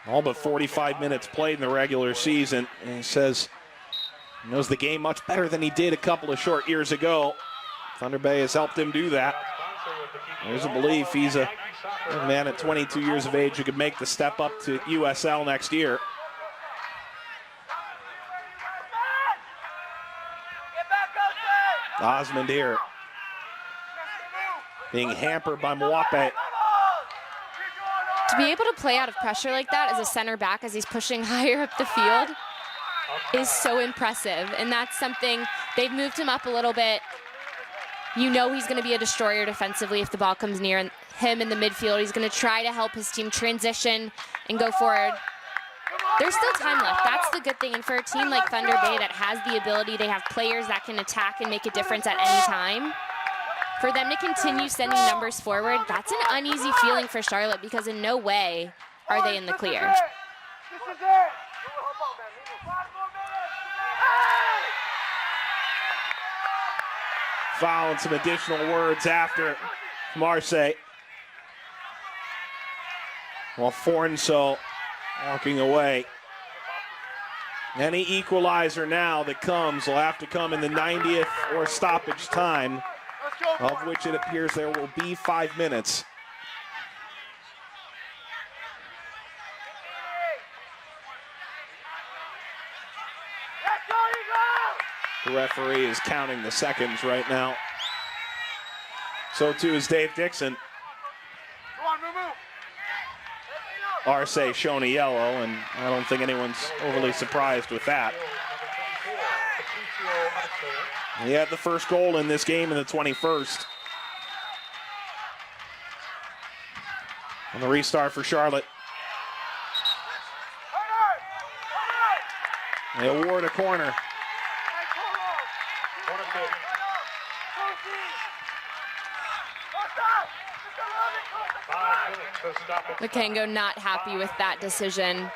All but 45 minutes played in the regular season. And he says he knows the game much better than he did a couple of short years ago. Thunder Bay has helped him do that. There's a belief he's a man at 22 years of age who could make the step up to USL next year. Osmond here being hampered by Mwape. To be able to play out of pressure like that as a center back as he's pushing higher up the field is so impressive. And that's something, they've moved him up a little bit. You know he's going to be a destroyer defensively if the ball comes near him in the midfield. He's going to try to help his team transition and go forward. There's still time left. That's the good thing. And for a team like Thunder Bay that has the ability, they have players that can attack and make a difference at any time. For them to continue sending numbers forward, that's an uneasy feeling for Charlotte because in no way are they in the clear. Foul and some additional words after Marseille. While Fornso walking away. Any equalizer now that comes will have to come in the 90th or stoppage time, of which it appears there will be 5 minutes. The referee is counting the seconds right now. So too is Dave Dixon. Arce shown a yellow, and I don't think anyone's overly surprised with that. He had the first goal in this game in the 21st. On the restart for Charlotte. They award a corner. 5 minutes to stop it. Makengo not happy with that decision.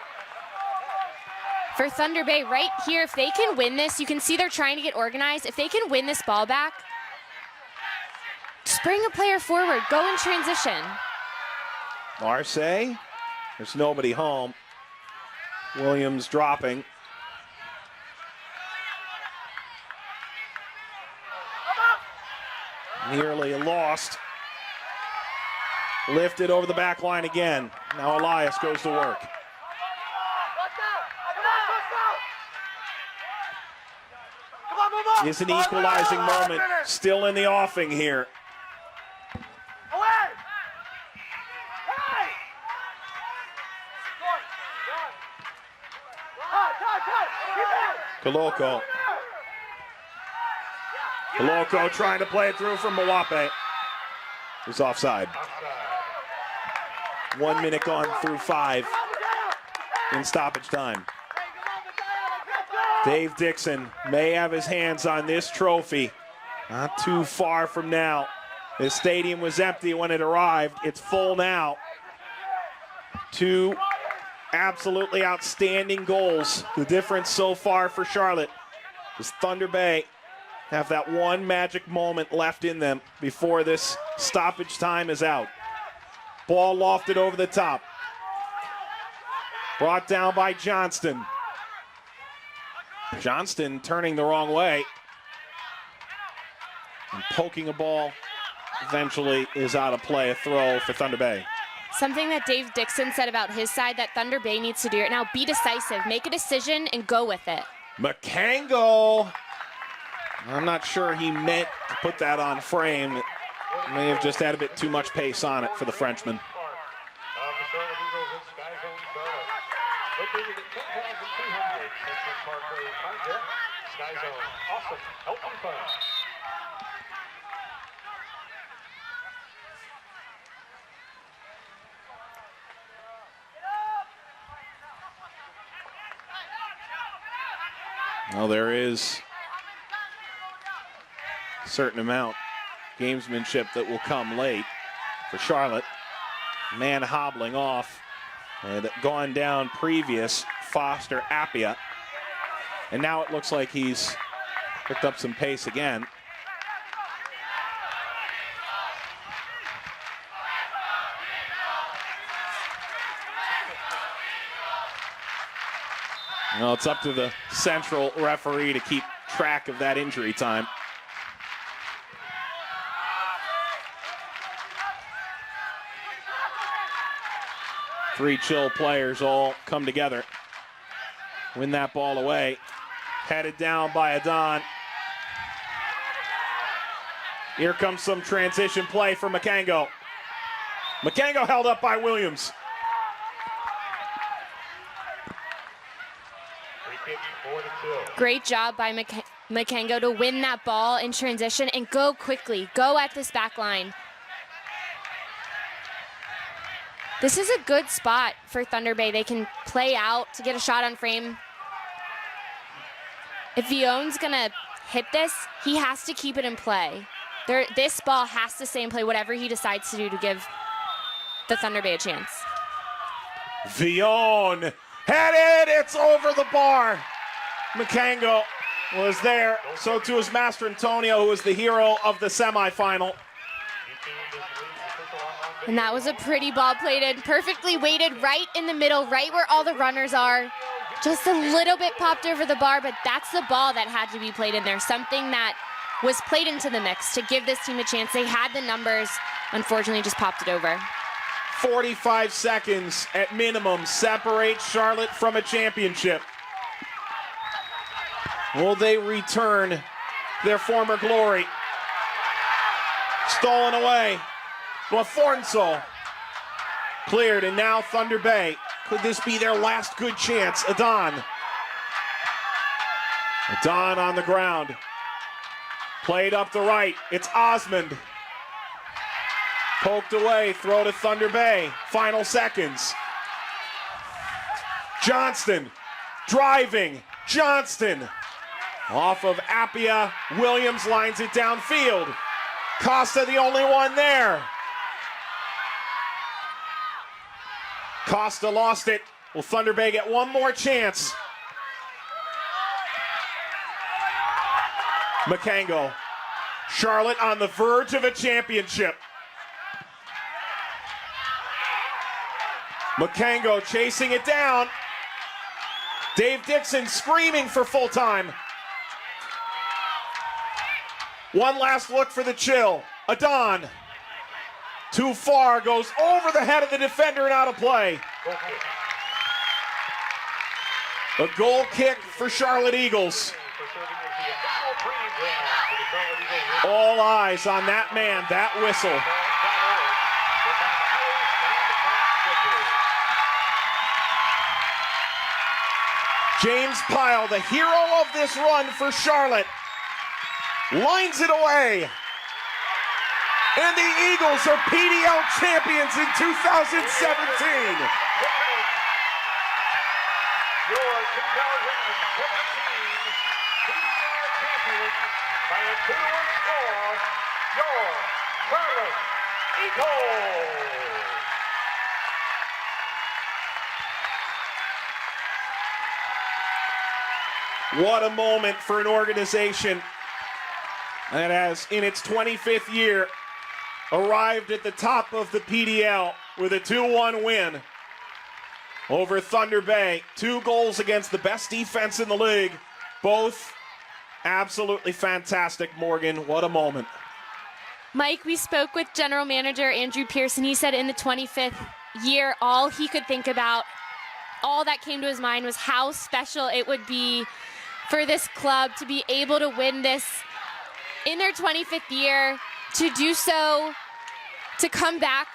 For Thunder Bay right here, if they can win this, you can see they're trying to get organized. If they can win this ball back, just bring a player forward, go in transition. Marseille, there's nobody home. Williams dropping. Nearly lost. Lifted over the back line again. Now Elias goes to work. Is an equalizing moment still in the offing here. Koloko. Koloko trying to play it through from Mawape. He's offside. 1 minute gone through 5 in stoppage time. Dave Dixon may have his hands on this trophy. Not too far from now. The stadium was empty when it arrived. It's full now. 2 absolutely outstanding goals. The difference so far for Charlotte is Thunder Bay have that one magic moment left in them before this stoppage time is out. Ball lofted over the top. Brought down by Johnston. Johnston turning the wrong way. And poking a ball eventually is out of play, a throw for Thunder Bay. Something that Dave Dixon said about his side that Thunder Bay needs to do right now, be decisive, make a decision and go with it. Makengo. I'm not sure he meant to put that on frame. It may have just had a bit too much pace on it for the Frenchman. Located at 10,200 Central Parkway, Target. Sky Zone, awesome, help and fun. Well, there is a certain amount gamesmanship that will come late for Charlotte. Man hobbling off. And gone down previous, Foster Appia. And now it looks like he's picked up some pace again. Well, it's up to the central referee to keep track of that injury time. Three chill players all come together. Win that ball away. Headed down by Adon. Here comes some transition play for Makengo. Makengo held up by Williams. Great job by Makengo to win that ball in transition and go quickly. Go at this back line. This is a good spot for Thunder Bay. They can play out to get a shot on frame. If Vion's gonna hit this, he has to keep it in play. This ball has to stay in play, whatever he decides to do to give the Thunder Bay a chance. Vion headed, it's over the bar. Makengo was there, so too is Master Antonio, who was the hero of the semifinal. And that was a pretty ball played in, perfectly weighted right in the middle, right where all the runners are. Just a little bit popped over the bar, but that's the ball that had to be played in there. Something that was played into the mix to give this team a chance. They had the numbers, unfortunately just popped it over. 45 seconds at minimum separate Charlotte from a championship. Will they return their former glory? Stolen away. Lafornso cleared, and now Thunder Bay. Could this be their last good chance? Adon on the ground. Played up the right. It's Osmond. Poked away. Throw to Thunder Bay. Final seconds. Johnston driving. Johnston off of Appia. Williams lines it downfield. Costa the only one there. Costa lost it. Will Thunder Bay get one more chance? Makango. Charlotte on the verge of a championship. Makango chasing it down. Dave Dixon screaming for full time. One last look for the chill. Adon. Too far, goes over the head of the defender and out of play. A goal kick for Charlotte Eagles. All eyes on that man, that whistle. James Pyle, the hero of this run for Charlotte, lines it away. And the Eagles are PDL champions in 2017. Your 2017 PDL champions by a 2-1 score, your Charlotte Eagles. What a moment for an organization that has, in its 25th year, arrived at the top of the PDL with a 2-1 win over Thunder Bay. 2 goals against the best defense in the league. Both absolutely fantastic, Morgan. What a moment. Mike, we spoke with General Manager Andrew Pearson. He said in the 25th year, all he could think about, all that came to his mind was how special it would be for this club to be able to win this in their 25th year, to do so, to come back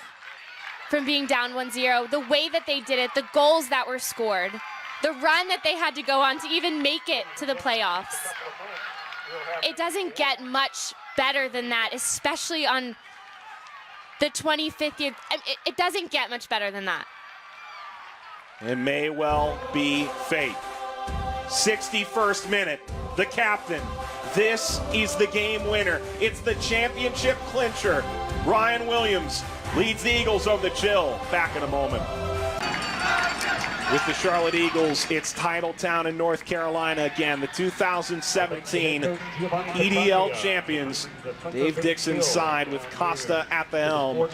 from being down 1-0, the way that they did it, the goals that were scored, the run that they had to go on to even make it to the playoffs. It doesn't get much better than that, especially on the 25th year. It doesn't get much better than that. It may well be fate. 61st minute, the captain. This is the game winner. It's the championship clincher. Ryan Williams leads the Eagles over the chill. Back in a moment. With the Charlotte Eagles, it's Titletown in North Carolina again. The 2017 PDL champions. Dave Dixon's side with Costa at the helm,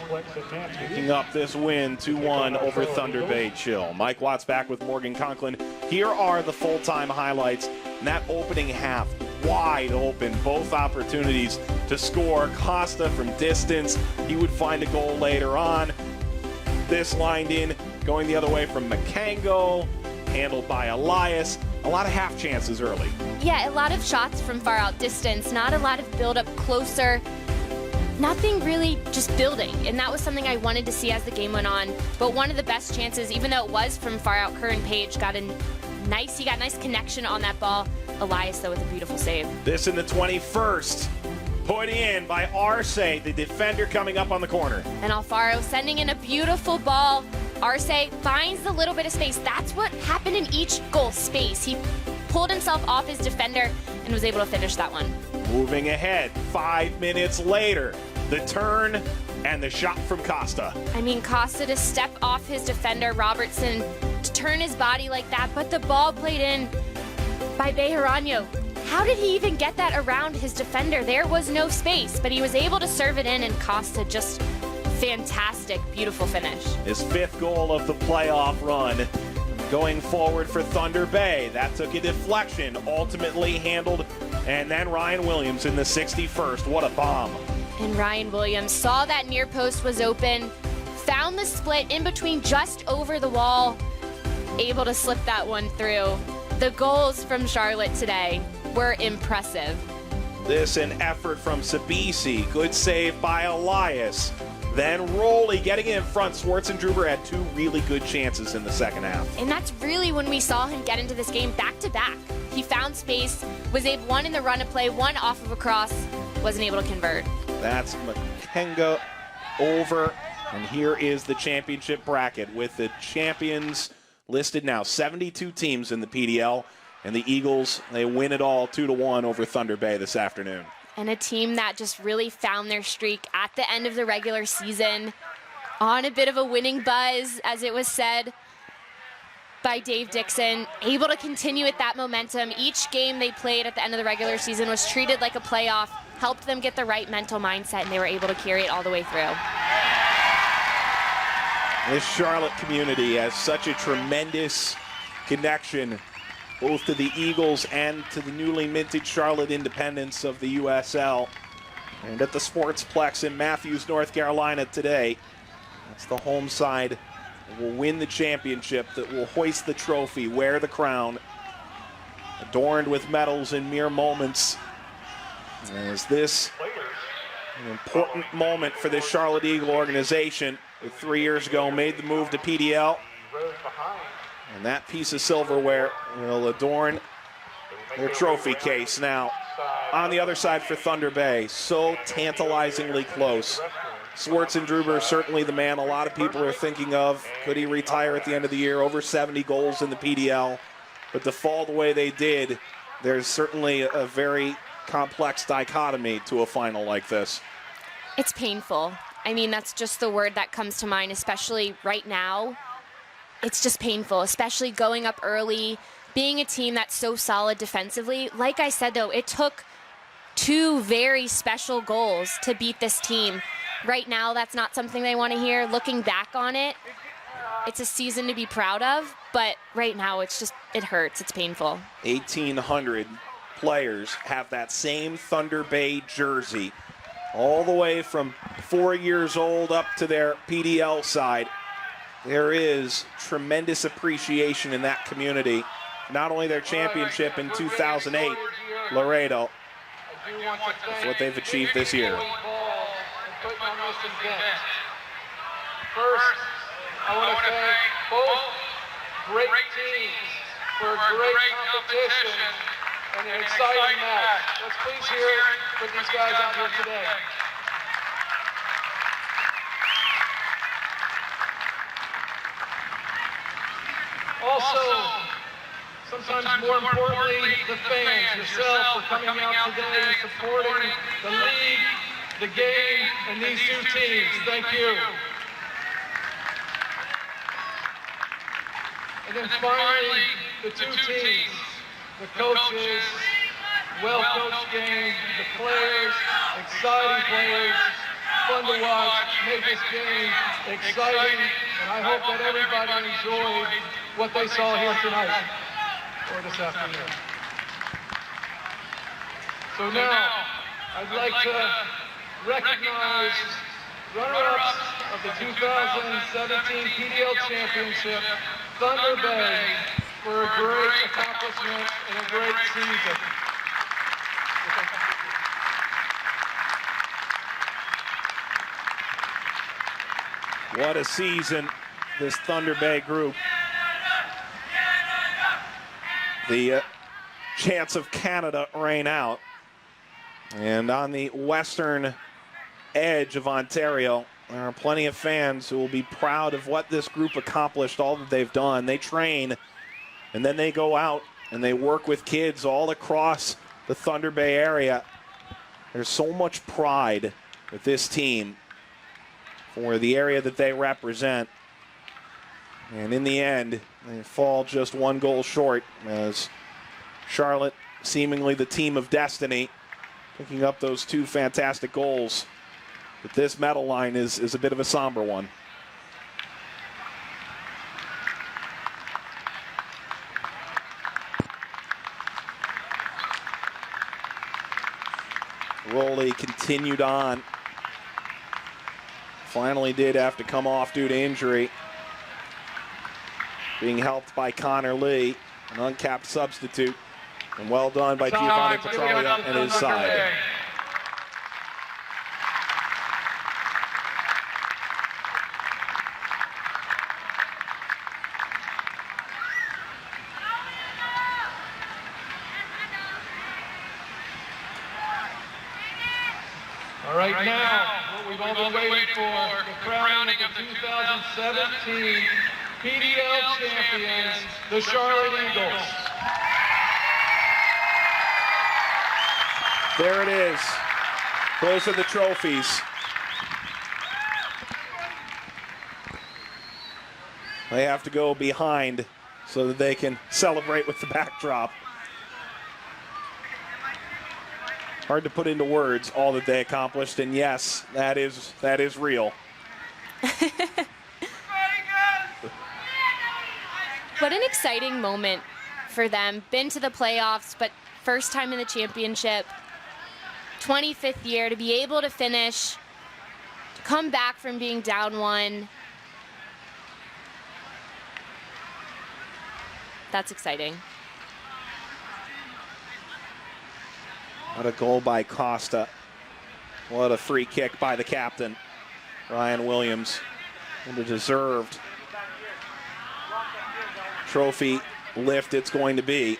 picking up this win 2-1 over Thunder Bay Chill. Mike Watts back with Morgan Conklin. Here are the full-time highlights. And that opening half, wide open, both opportunities to score. Costa from distance, he would find a goal later on. This lined in, going the other way from Makango, handled by Elias. A lot of half chances early. Yeah, a lot of shots from far out distance, not a lot of build up closer. Nothing really just building, and that was something I wanted to see as the game went on. But one of the best chances, even though it was from far out, Curran Page he got nice connection on that ball. Elias, though, with a beautiful save. This in the 21st. Put in by Arce, the defender coming up on the corner. And Alfaro sending in a beautiful ball. Arce finds the little bit of space. That's what happened in each goal, space. He pulled himself off his defender and was able to finish that one. Moving ahead, 5 minutes later, the turn and the shot from Costa. I mean, Costa to step off his defender, Robertson to turn his body like that, but the ball played in by Bejarano. How did he even get that around his defender? There was no space, but he was able to serve it in, and Costa just fantastic, beautiful finish. His 5th goal of the playoff run. Going forward for Thunder Bay. That took a deflection, ultimately handled, and then Ryan Williams in the 61st. What a bomb. And Ryan Williams saw that near post was open, found the split in between just over the wall, able to slip that one through. The goals from Charlotte today were impressive. This an effort from Sabisi. Good save by Elias. Then Rowley getting in front. Schwartzendruber had 2 really good chances in the second half. And that's really when we saw him get into this game back to back. He found space, was able one in the run of play, one off of a cross, wasn't able to convert. That's Makenga over. And here is the championship bracket with the champions listed now. 72 teams in the PDL. And the Eagles, they win it all 2-1 over Thunder Bay this afternoon. And a team that just really found their streak at the end of the regular season. on a bit of a winning buzz, as it was said by Dave Dixon, able to continue with that momentum. Each game they played at the end of the regular season was treated like a playoff, helped them get the right mental mindset, and they were able to carry it all the way through. This Charlotte community has such a tremendous connection both to the Eagles and to the newly minted Charlotte Independents of the USL. And at the Sportsplex in Matthews, North Carolina today, that's the home side that will win the championship, that will hoist the trophy, wear the crown, adorned with medals in mere moments. As this an important moment for this Charlotte Eagle organization, who 3 years ago made the move to PDL. And that piece of silverware will adorn their trophy case now. On the other side for Thunder Bay, so tantalizingly close. Swartzendruber, certainly the man a lot of people are thinking of. Could he retire at the end of the year? Over 70 goals in the PDL. But to fall the way they did, there's certainly a very complex dichotomy to a final like this. It's painful. I mean, that's just the word that comes to mind, especially right now. It's just painful, especially going up early, being a team that's so solid defensively. Like I said, though, it took 2 very special goals to beat this team. Right now, that's not something they want to hear. Looking back on it, it's a season to be proud of, but right now it's just, it hurts, it's painful. 1,800 players have that same Thunder Bay jersey, all the way from 4 years old up to their PDL side. There is tremendous appreciation in that community. Not only their championship in 2008, Laredo, it's what they've achieved this year. First, I want to thank both great teams for a great competition and an exciting match. Let's please hear it for these guys out here today. Also, sometimes more importantly, the fans, yourself, for coming out today and supporting the league, the game, and these 2 teams. Thank you. And then finally, the 2 teams, the coaches, well-coached game, the players, exciting players, fun to watch, made this game exciting, and I hope that everybody enjoyed what they saw here tonight, or this afternoon. So now, I'd like to recognize runner-ups of the 2017 PDL Championship, Thunder Bay, for a great accomplishment and a great season. What a season, this Thunder Bay group. The chants of Canada rain out. And on the western edge of Ontario, there are plenty of fans who will be proud of what this group accomplished, all that they've done. They train, and then they go out and they work with kids all across the Thunder Bay area. There's so much pride with this team for the area that they represent. And in the end, they fall just 1 goal short as Charlotte, seemingly the team of destiny, picking up those 2 fantastic goals. But this medal line is a bit of a somber one. Rowley continued on. Finally did have to come off due to injury. Being helped by Connor Lee, an uncapped substitute. And well done by Giovanni Petralia and his side. All right, now, what we've all been waiting for, the crowning of the 2017 PDL champions, the Charlotte Eagles. There it is. Those are the trophies. They have to go behind so that they can celebrate with the backdrop. Hard to put into words all that they accomplished, and yes, that is real. What an exciting moment for them. Been to the playoffs, but first time in the championship. 25th year, to be able to finish, to come back from being down one. That's exciting. What a goal by Costa. What a free kick by the captain, Ryan Williams. And a deserved trophy lift it's going to be.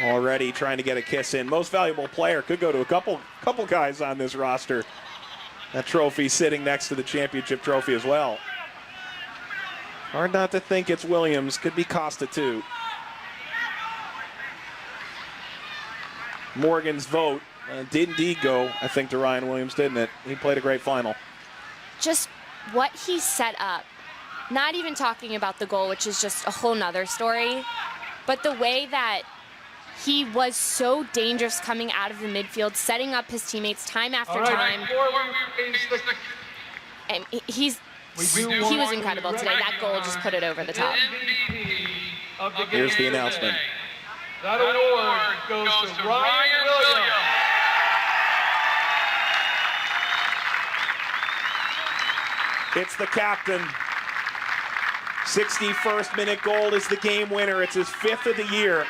Already trying to get a kiss in. Most valuable player could go to a couple guys on this roster. That trophy sitting next to the championship trophy as well. Hard not to think it's Williams. Could be Costa too. Morgan's vote did indeed go, I think, to Ryan Williams, didn't it? He played a great final. Just what he set up, not even talking about the goal, which is just a whole nother story, but the way that he was so dangerous coming out of the midfield, setting up his teammates time after time. And he was incredible today. That goal just put it over the top. Here's the announcement. That award goes to Ryan Williams. It's the captain. 61st minute goal is the game winner. It's his 5th of the year.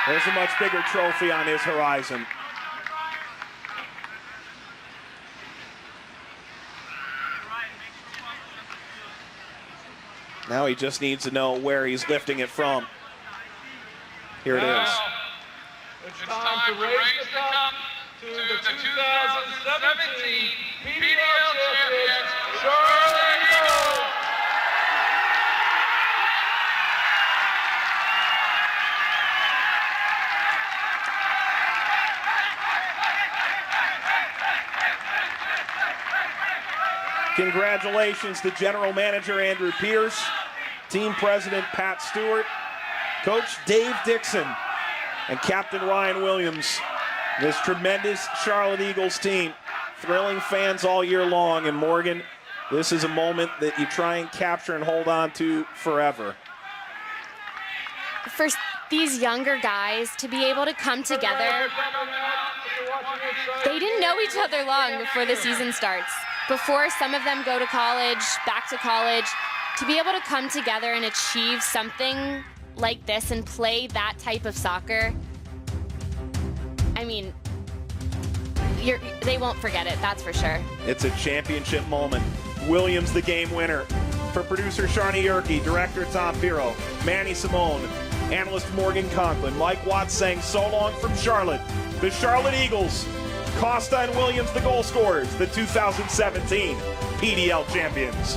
There's a much bigger trophy on his horizon. Now he just needs to know where he's lifting it from. Here it is. It's time to raise the cup to the 2017 PDL champions, Charlotte Eagles. Congratulations to General Manager Andrew Pierce, Team President Pat Stewart, Coach Dave Dixon, and Captain Ryan Williams. This tremendous Charlotte Eagles team, thrilling fans all year long. And Morgan, this is a moment that you try and capture and hold on to forever. For these younger guys to be able to come together, they didn't know each other long before the season starts. Before some of them go to college, back to college, to be able to come together and achieve something like this and play that type of soccer, I mean, they won't forget it, that's for sure. It's a championship moment. Williams, the game winner. For producer Sharni Yerke, director Tom Piro, Manny Simone, analyst Morgan Conklin, Mike Watts saying so long from Charlotte. The Charlotte Eagles, Costa and Williams, the goal scorers, the 2017 PDL champions.